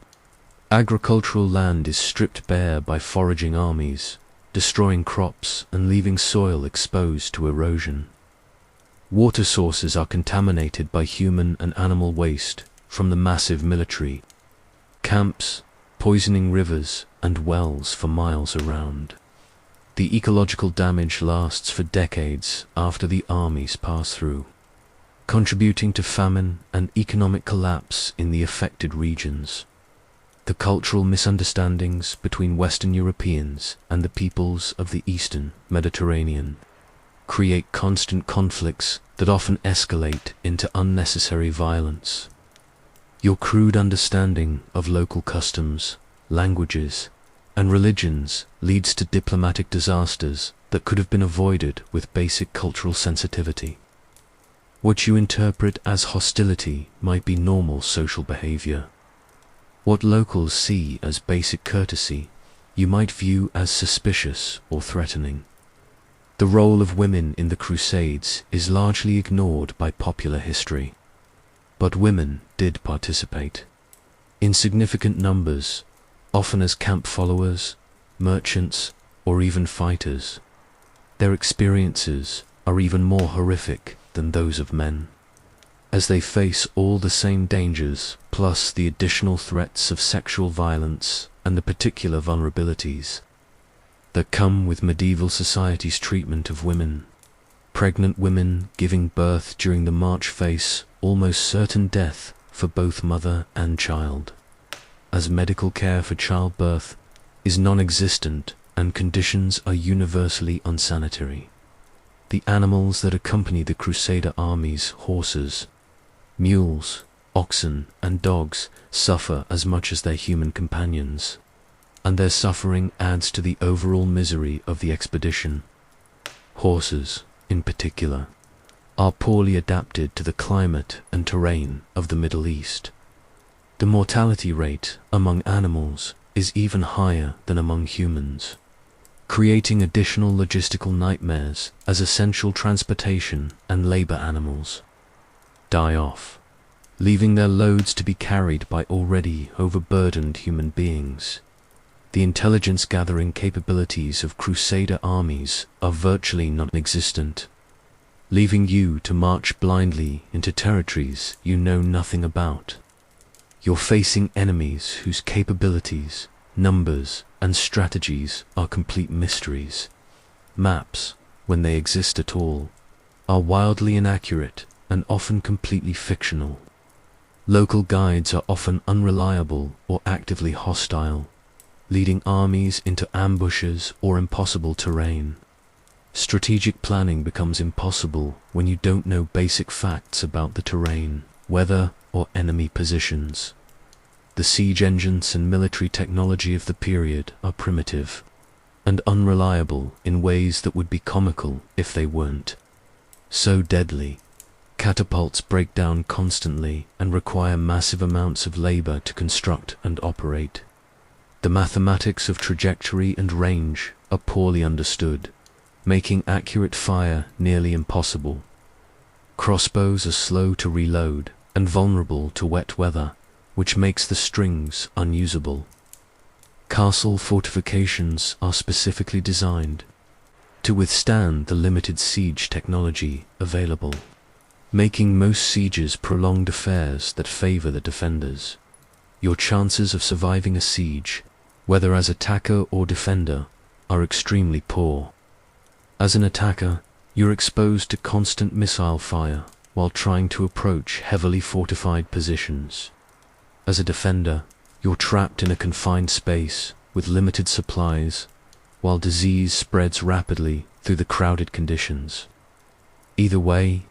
Agricultural land is stripped bare by foraging armies, destroying crops and leaving soil exposed to erosion. Water sources are contaminated by human and animal waste from the massive military camps, poisoning rivers and wells for miles around. The ecological damage lasts for decades after the armies pass through, contributing to famine and economic collapse in the affected regions. The cultural misunderstandings between Western Europeans and the peoples of the Eastern Mediterranean create constant conflicts that often escalate into unnecessary violence. Your crude understanding of local customs, languages, and religions leads to diplomatic disasters that could have been avoided with basic cultural sensitivity. What you interpret as hostility might be normal social behavior. What locals see as basic courtesy, you might view as suspicious or threatening. The role of women in the Crusades is largely ignored by popular history, but women did participate. In significant numbers, often as camp followers, merchants, or even fighters. Their experiences are even more horrific than those of men, as they face all the same dangers plus the additional threats of sexual violence and the particular vulnerabilities that come with medieval society's treatment of women. Pregnant women giving birth during the march face almost certain death for both mother and child, as medical care for childbirth is non-existent and conditions are universally unsanitary. The animals that accompany the Crusader armies, horses, mules, oxen, and dogs, suffer as much as their human companions, and their suffering adds to the overall misery of the expedition. Horses, in particular, are poorly adapted to the climate and terrain of the Middle East. The mortality rate among animals is even higher than among humans, creating additional logistical nightmares as essential transportation and labor animals die off, leaving their loads to be carried by already overburdened human beings. The intelligence-gathering capabilities of Crusader armies are virtually non-existent, leaving you to march blindly into territories you know nothing about. You're facing enemies whose capabilities, numbers, and strategies are complete mysteries. Maps, when they exist at all, are wildly inaccurate and often completely fictional. Local guides are often unreliable or actively hostile, leading armies into ambushes or impossible terrain. Strategic planning becomes impossible when you don't know basic facts about the terrain, weather, or enemy positions. The siege engines and military technology of the period are primitive and unreliable in ways that would be comical if they weren't. So deadly. Catapults break down constantly and require massive amounts of labor to construct and operate. The mathematics of trajectory and range are poorly understood, making accurate fire nearly impossible. Crossbows are slow to reload and vulnerable to wet weather, which makes the strings unusable. Castle fortifications are specifically designed to withstand the limited siege technology available, making most sieges prolonged affairs that favor the defenders. Your chances of surviving a siege, whether as attacker or defender, are extremely poor. As an attacker, you're exposed to constant missile fire while trying to approach heavily fortified positions. As a defender, you're trapped in a confined space with limited supplies, while disease spreads rapidly through the crowded conditions. Either way,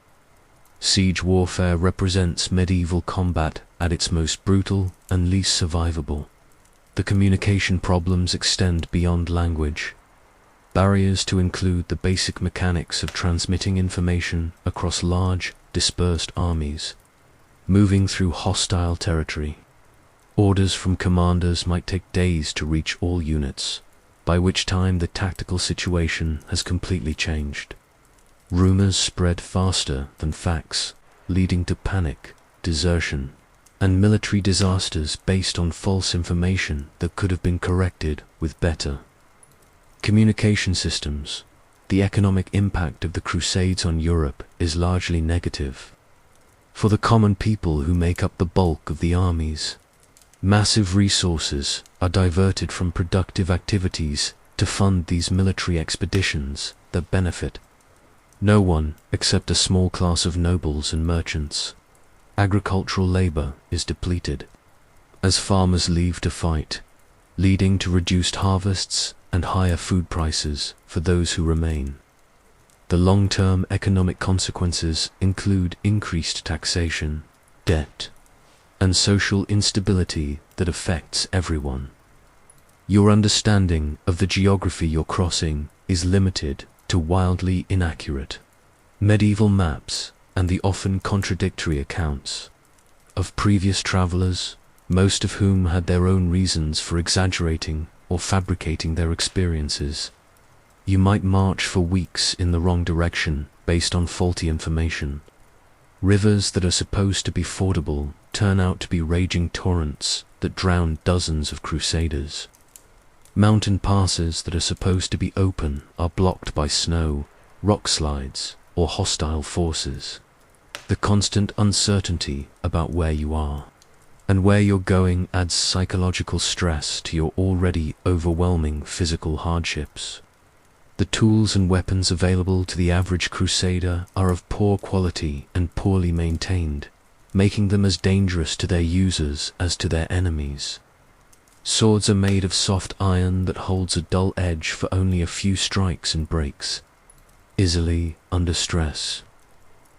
siege warfare represents medieval combat at its most brutal and least survivable. The communication problems extend beyond language. Barriers to include the basic mechanics of transmitting information across large, dispersed armies, moving through hostile territory. Orders from commanders might take days to reach all units, by which time the tactical situation has completely changed. Rumors spread faster than facts, leading to panic, desertion, and military disasters based on false information that could have been corrected with better communication systems. The economic impact of the Crusades on Europe is largely negative. For the common people who make up the bulk of the armies, massive resources are diverted from productive activities to fund these military expeditions that benefit no one except a small class of nobles and merchants. Agricultural labor is depleted as farmers leave to fight, leading to reduced harvests and higher food prices for those who remain. The long-term economic consequences include increased taxation, debt, and social instability that affects everyone. Your understanding of the geography you're crossing is limited to wildly inaccurate medieval maps and the often contradictory accounts of previous travelers, most of whom had their own reasons for exaggerating or fabricating their experiences. You might march for weeks in the wrong direction based on faulty information. Rivers that are supposed to be fordable turn out to be raging torrents that drown dozens of crusaders. Mountain passes that are supposed to be open are blocked by snow, rock slides, or hostile forces. The constant uncertainty about where you are and where you're going adds psychological stress to your already overwhelming physical hardships. The tools and weapons available to the average crusader are of poor quality and poorly maintained, making them as dangerous to their users as to their enemies. Swords are made of soft iron that holds a dull edge for only a few strikes and breaks easily under stress.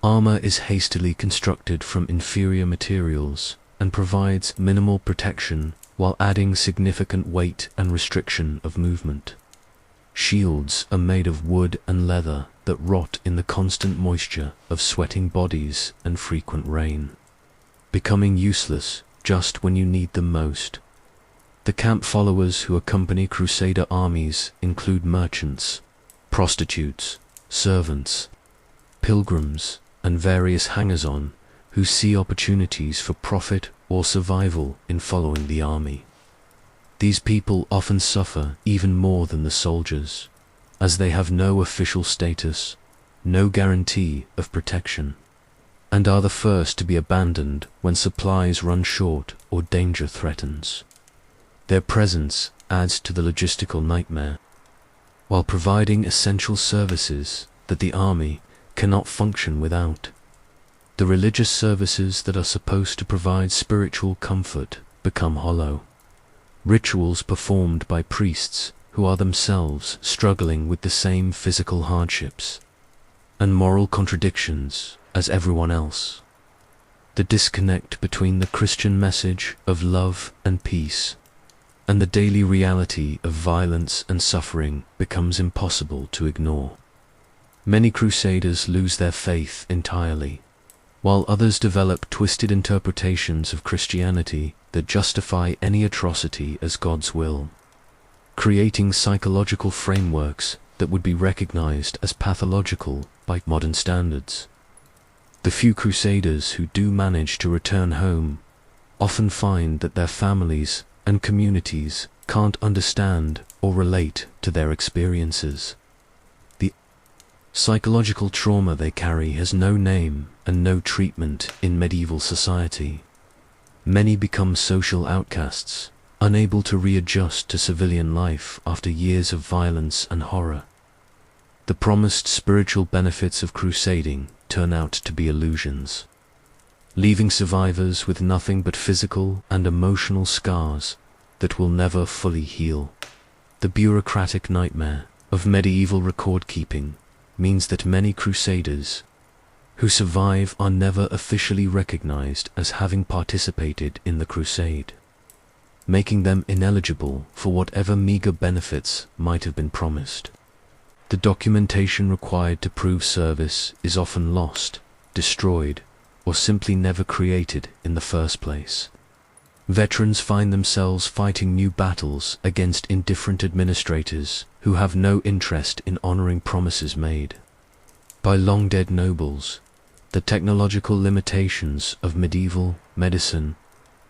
Armor is hastily constructed from inferior materials and provides minimal protection while adding significant weight and restriction of movement. Shields are made of wood and leather that rot in the constant moisture of sweating bodies and frequent rain, becoming useless just when you need them most. The camp followers who accompany Crusader armies include merchants, prostitutes, servants, pilgrims, and various hangers-on who see opportunities for profit or survival in following the army. These people often suffer even more than the soldiers, as they have no official status, no guarantee of protection, and are the first to be abandoned when supplies run short or danger threatens. Their presence adds to the logistical nightmare, while providing essential services that the army cannot function without. The religious services that are supposed to provide spiritual comfort become hollow. Rituals performed by priests who are themselves struggling with the same physical hardships and moral contradictions as everyone else. The disconnect between the Christian message of love and peace and the daily reality of violence and suffering becomes impossible to ignore. Many crusaders lose their faith entirely, while others develop twisted interpretations of Christianity that justify any atrocity as God's will, creating psychological frameworks that would be recognized as pathological by modern standards. The few crusaders who do manage to return home often find that their families and communities can't understand or relate to their experiences. The psychological trauma they carry has no name and no treatment in medieval society. Many become social outcasts, unable to readjust to civilian life after years of violence and horror. The promised spiritual benefits of crusading turn out to be illusions, leaving survivors with nothing but physical and emotional scars that will never fully heal. The bureaucratic nightmare of medieval record-keeping means that many crusaders who survive are never officially recognized as having participated in the crusade, making them ineligible for whatever meager benefits might have been promised. The documentation required to prove service is often lost, destroyed, or simply never created in the first place. Veterans find themselves fighting new battles against indifferent administrators who have no interest in honoring promises made by long-dead nobles. The technological limitations of medieval medicine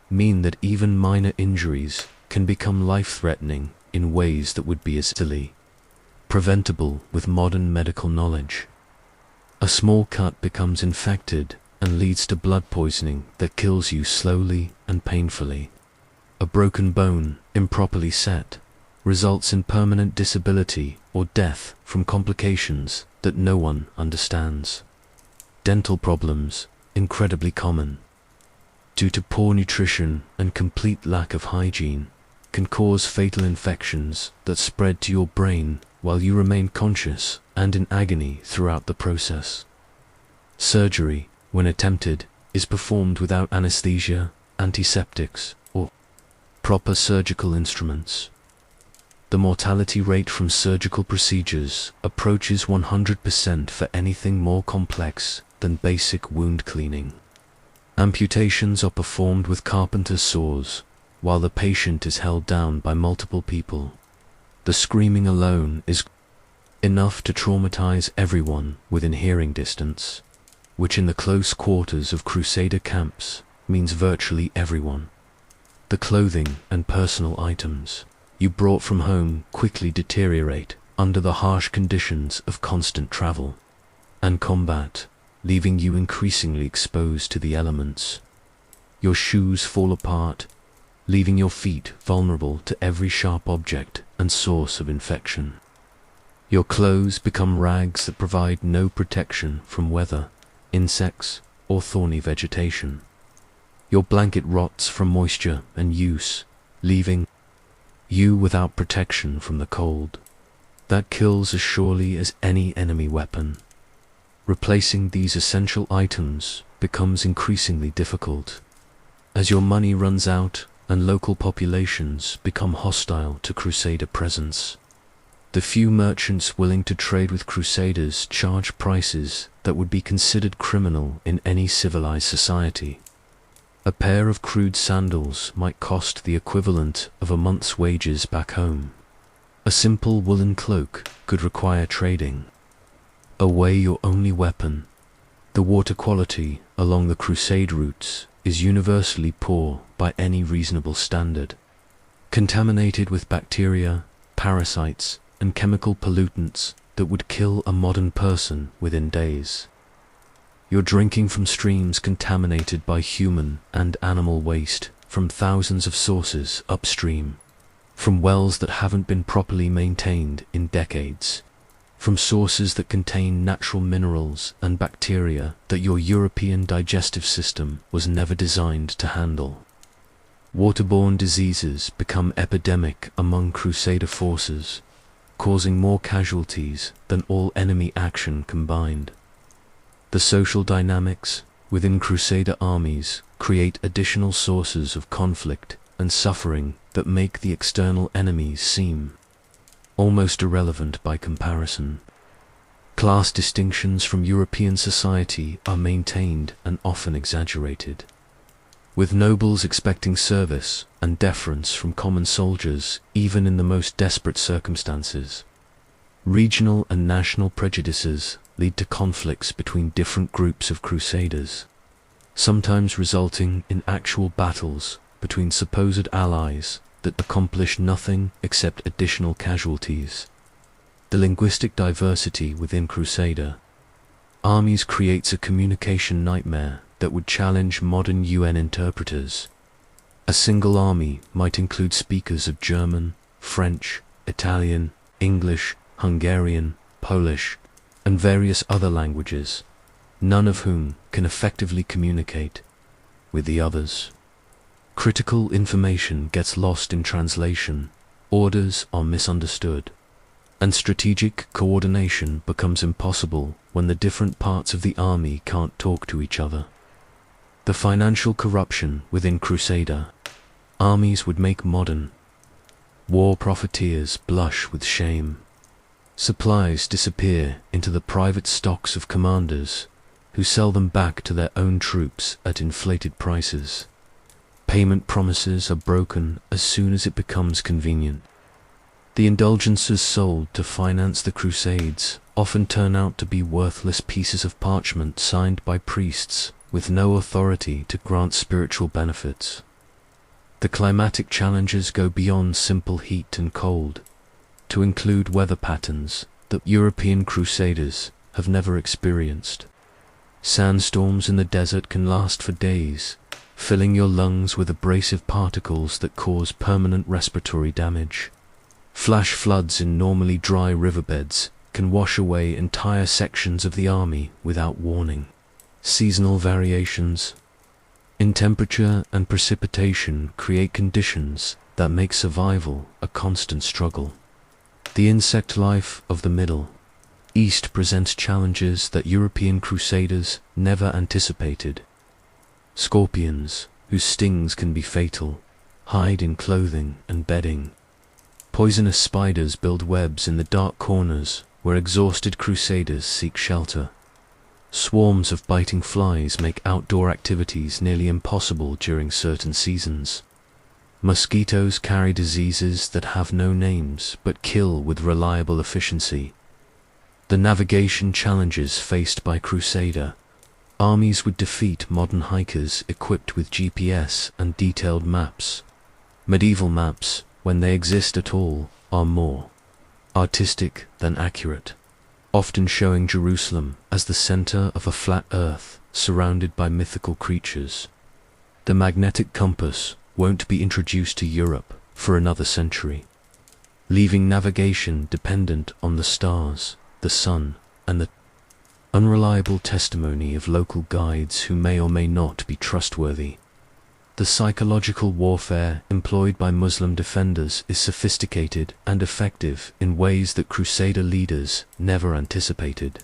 mean that even minor injuries can become life-threatening in ways that would be easily preventable with modern medical knowledge. A small cut becomes infected and leads to blood poisoning that kills you slowly and painfully. A broken bone, improperly set, results in permanent disability or death from complications that no one understands. Dental problems, incredibly common, due to poor nutrition and complete lack of hygiene, can cause fatal infections that spread to your brain while you remain conscious and in agony throughout the process. Surgery, when attempted, is performed without anesthesia, antiseptics, or proper surgical instruments. The mortality rate from surgical procedures approaches 100% for anything more complex than basic wound cleaning. Amputations are performed with carpenter's saws, while the patient is held down by multiple people. The screaming alone is enough to traumatize everyone within hearing distance, which in the close quarters of Crusader camps means virtually everyone. The clothing and personal items you brought from home quickly deteriorate under the harsh conditions of constant travel and combat, leaving you increasingly exposed to the elements. Your shoes fall apart, leaving your feet vulnerable to every sharp object and source of infection. Your clothes become rags that provide no protection from weather, insects, or thorny vegetation. Your blanket rots from moisture and use, leaving you without protection from the cold that kills as surely as any enemy weapon. Replacing these essential items becomes increasingly difficult as your money runs out and local populations become hostile to Crusader presence. The few merchants willing to trade with Crusaders charge prices that would be considered criminal in any civilized society. A pair of crude sandals might cost the equivalent of a month's wages back home. A simple woolen cloak could require trading away your only weapon. The water quality along the Crusade routes is universally poor by any reasonable standard, contaminated with bacteria, parasites, and chemical pollutants that would kill a modern person within days. You're drinking from streams contaminated by human and animal waste from thousands of sources upstream, from wells that haven't been properly maintained in decades, from sources that contain natural minerals and bacteria that your European digestive system was never designed to handle. Waterborne diseases become epidemic among Crusader forces, causing more casualties than all enemy action combined. The social dynamics, within Crusader armies create additional sources of conflict and suffering that make the external enemies seem almost irrelevant by comparison. Class distinctions from European society are maintained and often exaggerated, with nobles expecting service and deference from common soldiers even in the most desperate circumstances. Regional and national prejudices lead to conflicts between different groups of crusaders, sometimes resulting in actual battles between supposed allies that accomplish nothing except additional casualties. The linguistic diversity within Crusader armies creates a communication nightmare that would challenge modern UN interpreters. A single army might include speakers of German, French, Italian, English, Hungarian, Polish, and various other languages, none of whom can effectively communicate with the others. Critical information gets lost in translation, orders are misunderstood, and strategic coordination becomes impossible when the different parts of the army can't talk to each other. The financial corruption within Crusader armies would make modern war profiteers blush with shame. Supplies disappear into the private stocks of commanders who sell them back to their own troops at inflated prices. Payment promises are broken as soon as it becomes convenient. The indulgences sold to finance the Crusades often turn out to be worthless pieces of parchment signed by priests with no authority to grant spiritual benefits. The climatic challenges go beyond simple heat and cold, to include weather patterns that European Crusaders have never experienced. Sandstorms in the desert can last for days, filling your lungs with abrasive particles that cause permanent respiratory damage. Flash floods in normally dry riverbeds can wash away entire sections of the army without warning. Seasonal variations in temperature and precipitation create conditions that make survival a constant struggle. The insect life of the Middle East presents challenges that European Crusaders never anticipated. Scorpions, whose stings can be fatal, hide in clothing and bedding. Poisonous spiders build webs in the dark corners where exhausted Crusaders seek shelter. Swarms of biting flies make outdoor activities nearly impossible during certain seasons. Mosquitoes carry diseases that have no names but kill with reliable efficiency. The navigation challenges faced by Crusader armies would defeat modern hikers equipped with GPS and detailed maps. Medieval maps, when they exist at all, are more artistic than accurate, often showing Jerusalem as the center of a flat earth surrounded by mythical creatures. The magnetic compass won't be introduced to Europe for another century, leaving navigation dependent on the stars, the sun, and the unreliable testimony of local guides who may or may not be trustworthy. The psychological warfare employed by Muslim defenders is sophisticated and effective in ways that Crusader leaders never anticipated.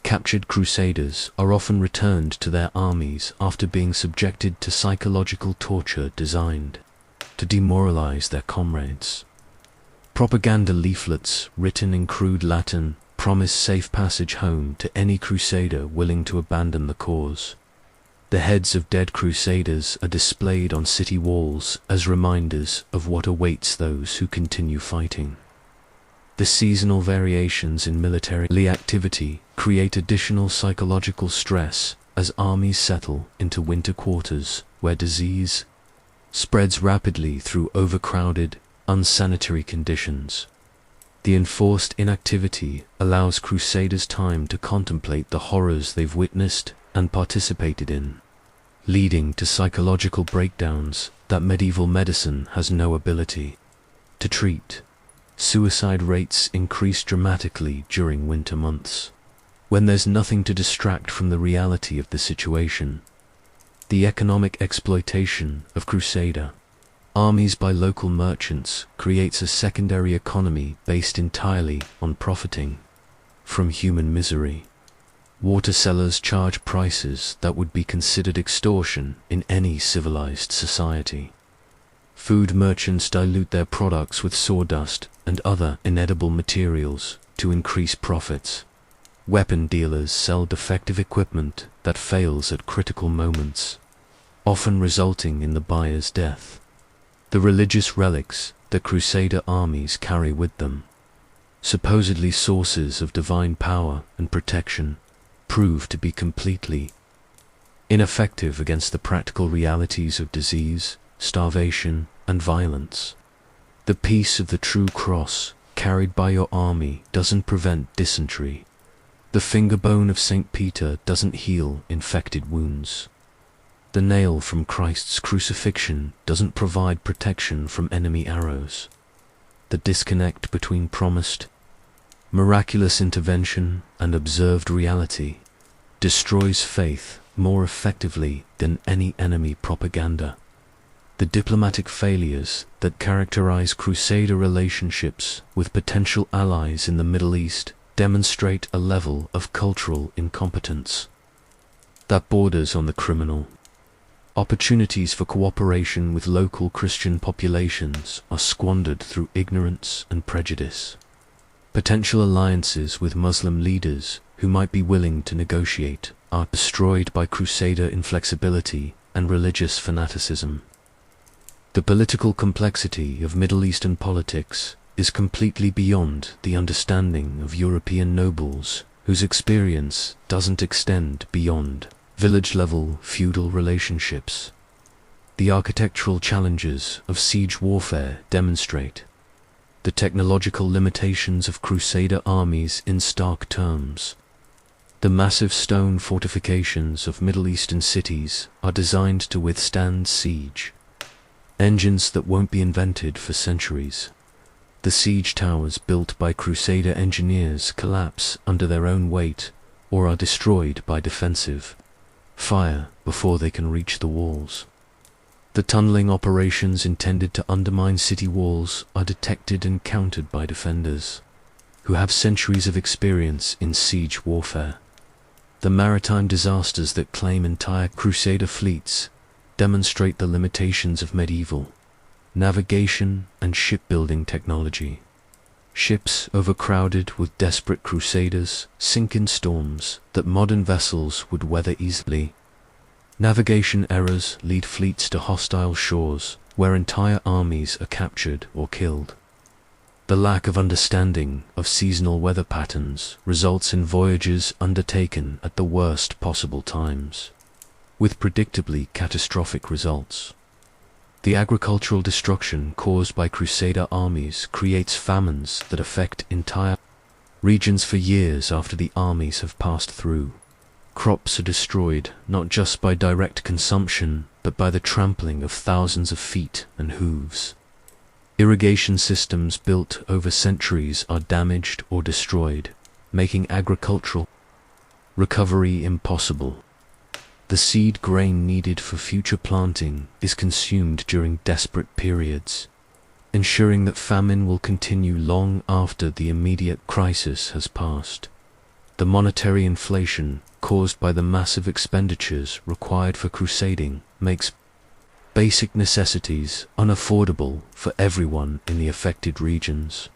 Captured Crusaders are often returned to their armies after being subjected to psychological torture designed to demoralize their comrades. Propaganda leaflets written in crude Latin promise safe passage home to any Crusader willing to abandon the cause. The heads of dead Crusaders are displayed on city walls as reminders of what awaits those who continue fighting. The seasonal variations in military activity create additional psychological stress as armies settle into winter quarters where disease spreads rapidly through overcrowded, unsanitary conditions. The enforced inactivity allows Crusaders time to contemplate the horrors they've witnessed and participated in, leading to psychological breakdowns that medieval medicine has no ability to treat. Suicide rates increase dramatically during winter months, when there's nothing to distract from the reality of the situation. The economic exploitation of Crusader armies by local merchants creates a secondary economy based entirely on profiting from human misery. Water sellers charge prices that would be considered extortion in any civilized society. Food merchants dilute their products with sawdust and other inedible materials to increase profits. Weapon dealers sell defective equipment that fails at critical moments, often resulting in the buyer's death. The religious relics that Crusader armies carry with them, supposedly sources of divine power and protection, prove to be completely ineffective against the practical realities of disease, starvation, and violence. The peace of the true cross carried by your army doesn't prevent dysentery. The finger bone of St. Peter doesn't heal infected wounds. The nail from Christ's crucifixion doesn't provide protection from enemy arrows. The disconnect between promised, miraculous intervention and observed reality destroys faith more effectively than any enemy propaganda. The diplomatic failures that characterize Crusader relationships with potential allies in the Middle East demonstrate a level of cultural incompetence that borders on the criminal. Opportunities for cooperation with local Christian populations are squandered through ignorance and prejudice. Potential alliances with Muslim leaders who might be willing to negotiate are destroyed by Crusader inflexibility and religious fanaticism. The political complexity of Middle Eastern politics is completely beyond the understanding of European nobles, whose experience doesn't extend beyond village-level feudal relationships. The architectural challenges of siege warfare demonstrate the technological limitations of Crusader armies in stark terms. The massive stone fortifications of Middle Eastern cities are designed to withstand siege, engines that won't be invented for centuries. The siege towers built by Crusader engineers collapse under their own weight or are destroyed by defensive fire before they can reach the walls. The tunneling operations intended to undermine city walls are detected and countered by defenders who have centuries of experience in siege warfare. The maritime disasters that claim entire Crusader fleets demonstrate the limitations of medieval navigation and shipbuilding technology. Ships overcrowded with desperate Crusaders sink in storms that modern vessels would weather easily. Navigation errors lead fleets to hostile shores where entire armies are captured or killed. The lack of understanding of seasonal weather patterns results in voyages undertaken at the worst possible times, with predictably catastrophic results. The agricultural destruction caused by Crusader armies creates famines that affect entire regions for years after the armies have passed through. Crops are destroyed not just by direct consumption, but by the trampling of thousands of feet and hooves. Irrigation systems built over centuries are damaged or destroyed, making agricultural recovery impossible. The seed grain needed for future planting is consumed during desperate periods, ensuring that famine will continue long after the immediate crisis has passed. The monetary inflation caused by the massive expenditures required for crusading makes basic necessities unaffordable for everyone in the affected regions.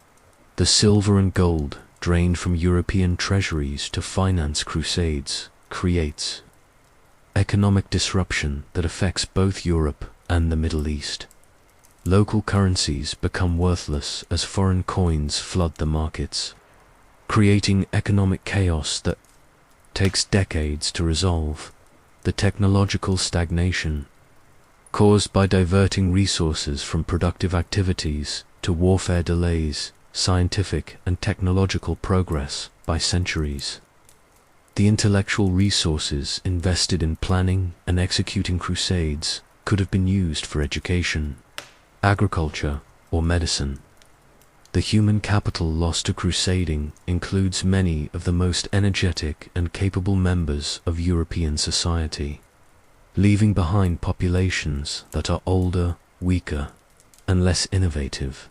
The silver and gold drained from European treasuries to finance crusades creates economic disruption that affects both Europe and the Middle East. Local currencies become worthless as foreign coins flood the markets, creating economic chaos that takes decades to resolve. The technological stagnation caused by diverting resources from productive activities to warfare delays scientific and technological progress by centuries. The intellectual resources invested in planning and executing crusades could have been used for education, agriculture, or medicine. The human capital lost to crusading includes many of the most energetic and capable members of European society, leaving behind populations that are older, weaker, and less innovative.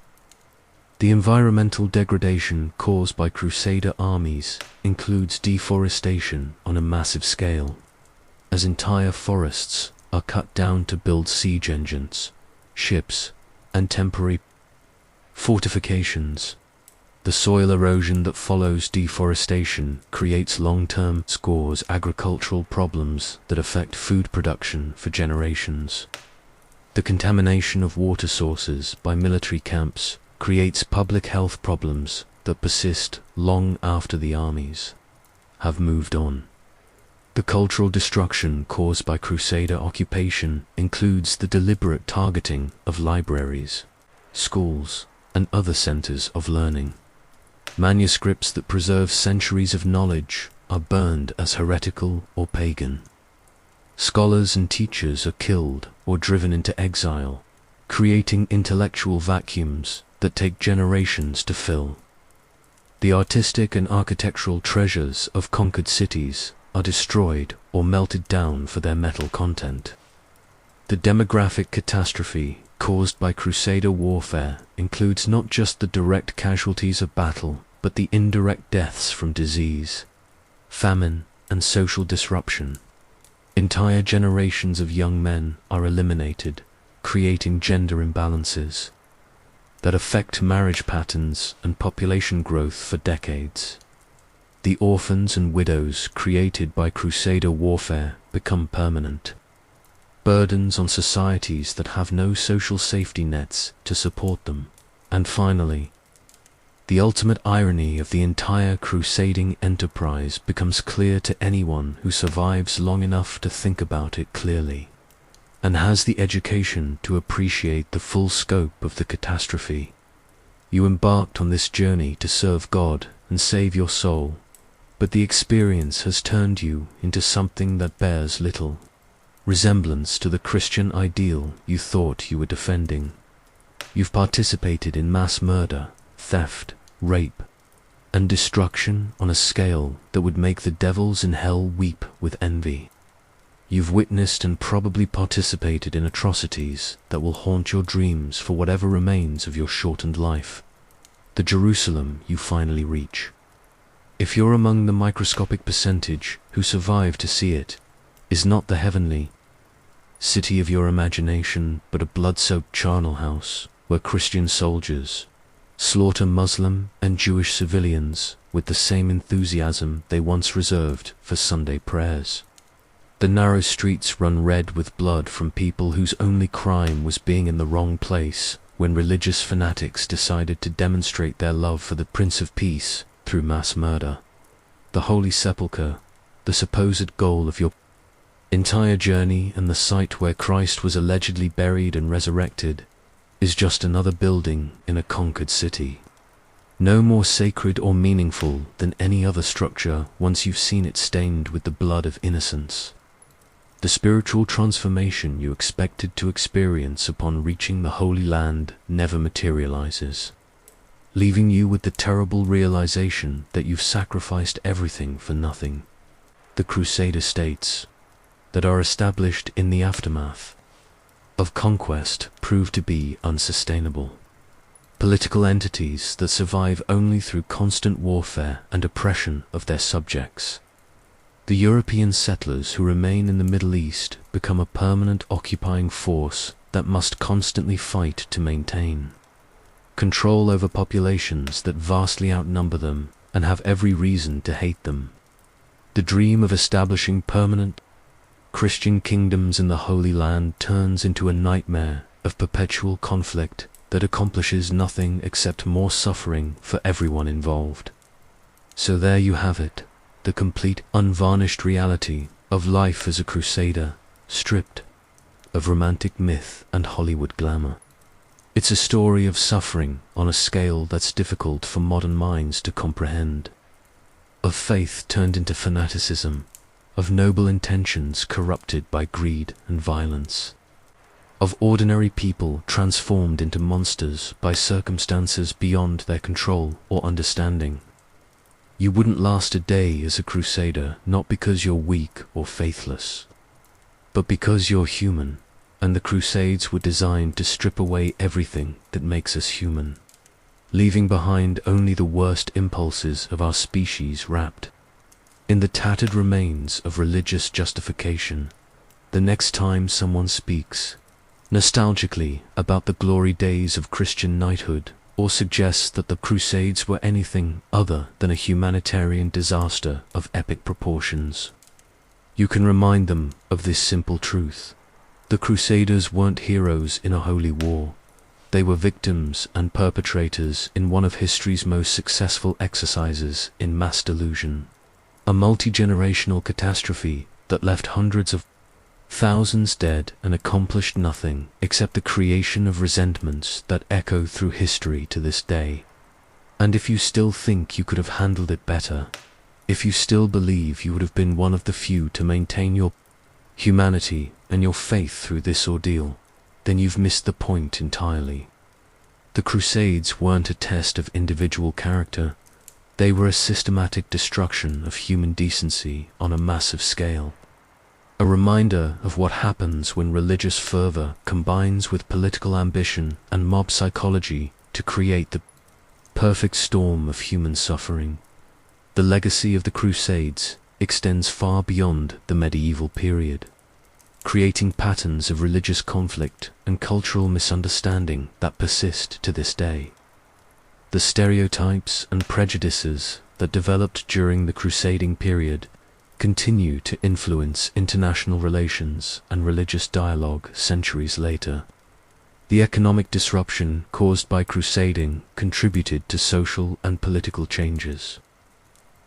The environmental degradation caused by Crusader armies includes deforestation on a massive scale, as entire forests are cut down to build siege engines, ships, and temporary fortifications. The soil erosion that follows deforestation creates long-term agricultural problems that affect food production for generations. The contamination of water sources by military camps creates public health problems that persist long after the armies have moved on. The cultural destruction caused by Crusader occupation includes the deliberate targeting of libraries, schools, and other centers of learning. Manuscripts that preserve centuries of knowledge are burned as heretical or pagan. Scholars and teachers are killed or driven into exile, creating intellectual vacuums that take generations to fill. The artistic and architectural treasures of conquered cities are destroyed or melted down for their metal content. The demographic catastrophe caused by Crusader warfare includes not just the direct casualties of battle, but the indirect deaths from disease, famine, and social disruption. Entire generations of young men are eliminated, creating gender imbalances that affect marriage patterns and population growth for decades. The orphans and widows created by Crusader warfare become permanent burdens on societies that have no social safety nets to support them. And finally, the ultimate irony of the entire crusading enterprise becomes clear to anyone who survives long enough to think about it clearly, and has the education to appreciate the full scope of the catastrophe. You embarked on this journey to serve God and save your soul, but the experience has turned you into something that bears little resemblance to the Christian ideal you thought you were defending. You've participated in mass murder, theft, rape, and destruction on a scale that would make the devils in hell weep with envy. You've witnessed and probably participated in atrocities that will haunt your dreams for whatever remains of your shortened life. The Jerusalem you finally reach, if you're among the microscopic percentage who survive to see it, is not the heavenly city of your imagination, but a blood-soaked charnel house where Christian soldiers slaughter Muslim and Jewish civilians with the same enthusiasm they once reserved for Sunday prayers. The narrow streets run red with blood from people whose only crime was being in the wrong place when religious fanatics decided to demonstrate their love for the Prince of Peace through mass murder. The Holy Sepulchre, the supposed goal of your entire journey and the site where Christ was allegedly buried and resurrected, is just another building in a conquered city. No more sacred or meaningful than any other structure once you've seen it stained with the blood of innocence. The spiritual transformation you expected to experience upon reaching the Holy Land never materializes, leaving you with the terrible realization that you've sacrificed everything for nothing. The Crusader states that are established in the aftermath of conquest prove to be unsustainable. Political entities that survive only through constant warfare and oppression of their subjects. The European settlers who remain in the Middle East become a permanent occupying force that must constantly fight to maintain control over populations that vastly outnumber them and have every reason to hate them. The dream of establishing permanent Christian kingdoms in the Holy Land turns into a nightmare of perpetual conflict that accomplishes nothing except more suffering for everyone involved. So there you have it, the complete, unvarnished reality of life as a Crusader, stripped of romantic myth and Hollywood glamour. It's a story of suffering on a scale that's difficult for modern minds to comprehend, of faith turned into fanaticism, of noble intentions corrupted by greed and violence, of ordinary people transformed into monsters by circumstances beyond their control or understanding. You wouldn't last a day as a Crusader, not because you're weak or faithless, but because you're human, and the Crusades were designed to strip away everything that makes us human. leaving behind only the worst impulses of our species wrapped in the tattered remains of religious justification. The next time someone speaks nostalgically about the glory days of Christian knighthood, or suggests that the Crusades were anything other than a humanitarian disaster of epic proportions, you can remind them of this simple truth. The Crusaders weren't heroes in a holy war. They were victims and perpetrators in one of history's most successful exercises in mass delusion. A multi-generational catastrophe that left hundreds of thousands dead and accomplished nothing except the creation of resentments that echo through history to this day. And if you still think you could have handled it better, if you still believe you would have been one of the few to maintain your humanity and your faith through this ordeal, then you've missed the point entirely. The Crusades weren't a test of individual character. They were a systematic destruction of human decency on a massive scale. A reminder of what happens when religious fervor combines with political ambition and mob psychology to create the perfect storm of human suffering. The legacy of the Crusades extends far beyond the medieval period, creating patterns of religious conflict and cultural misunderstanding that persist to this day. The stereotypes and prejudices that developed during the crusading period continue to influence international relations and religious dialogue centuries later. The economic disruption caused by crusading contributed to social and political changes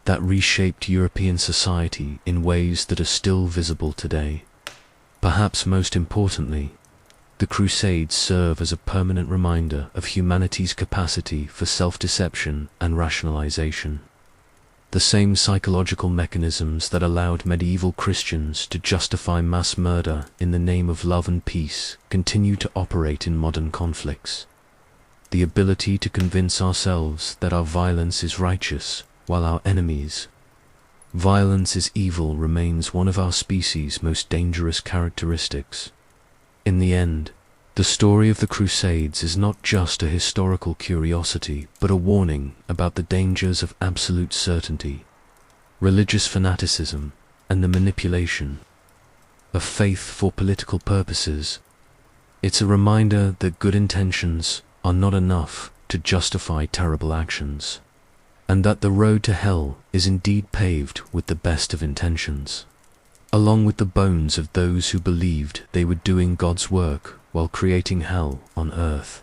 that reshaped European society in ways that are still visible today. Perhaps most importantly, the Crusades serve as a permanent reminder of humanity's capacity for self-deception and rationalization. The same psychological mechanisms that allowed medieval Christians to justify mass murder in the name of love and peace continue to operate in modern conflicts. The ability to convince ourselves that our violence is righteous while our enemies' violence is evil remains one of our species' most dangerous characteristics. In the end, the story of the Crusades is not just a historical curiosity, but a warning about the dangers of absolute certainty, religious fanaticism, and the manipulation of faith for political purposes. It's a reminder that good intentions are not enough to justify terrible actions, and that the road to hell is indeed paved with the best of intentions, along with the bones of those who believed they were doing God's work while creating hell on earth.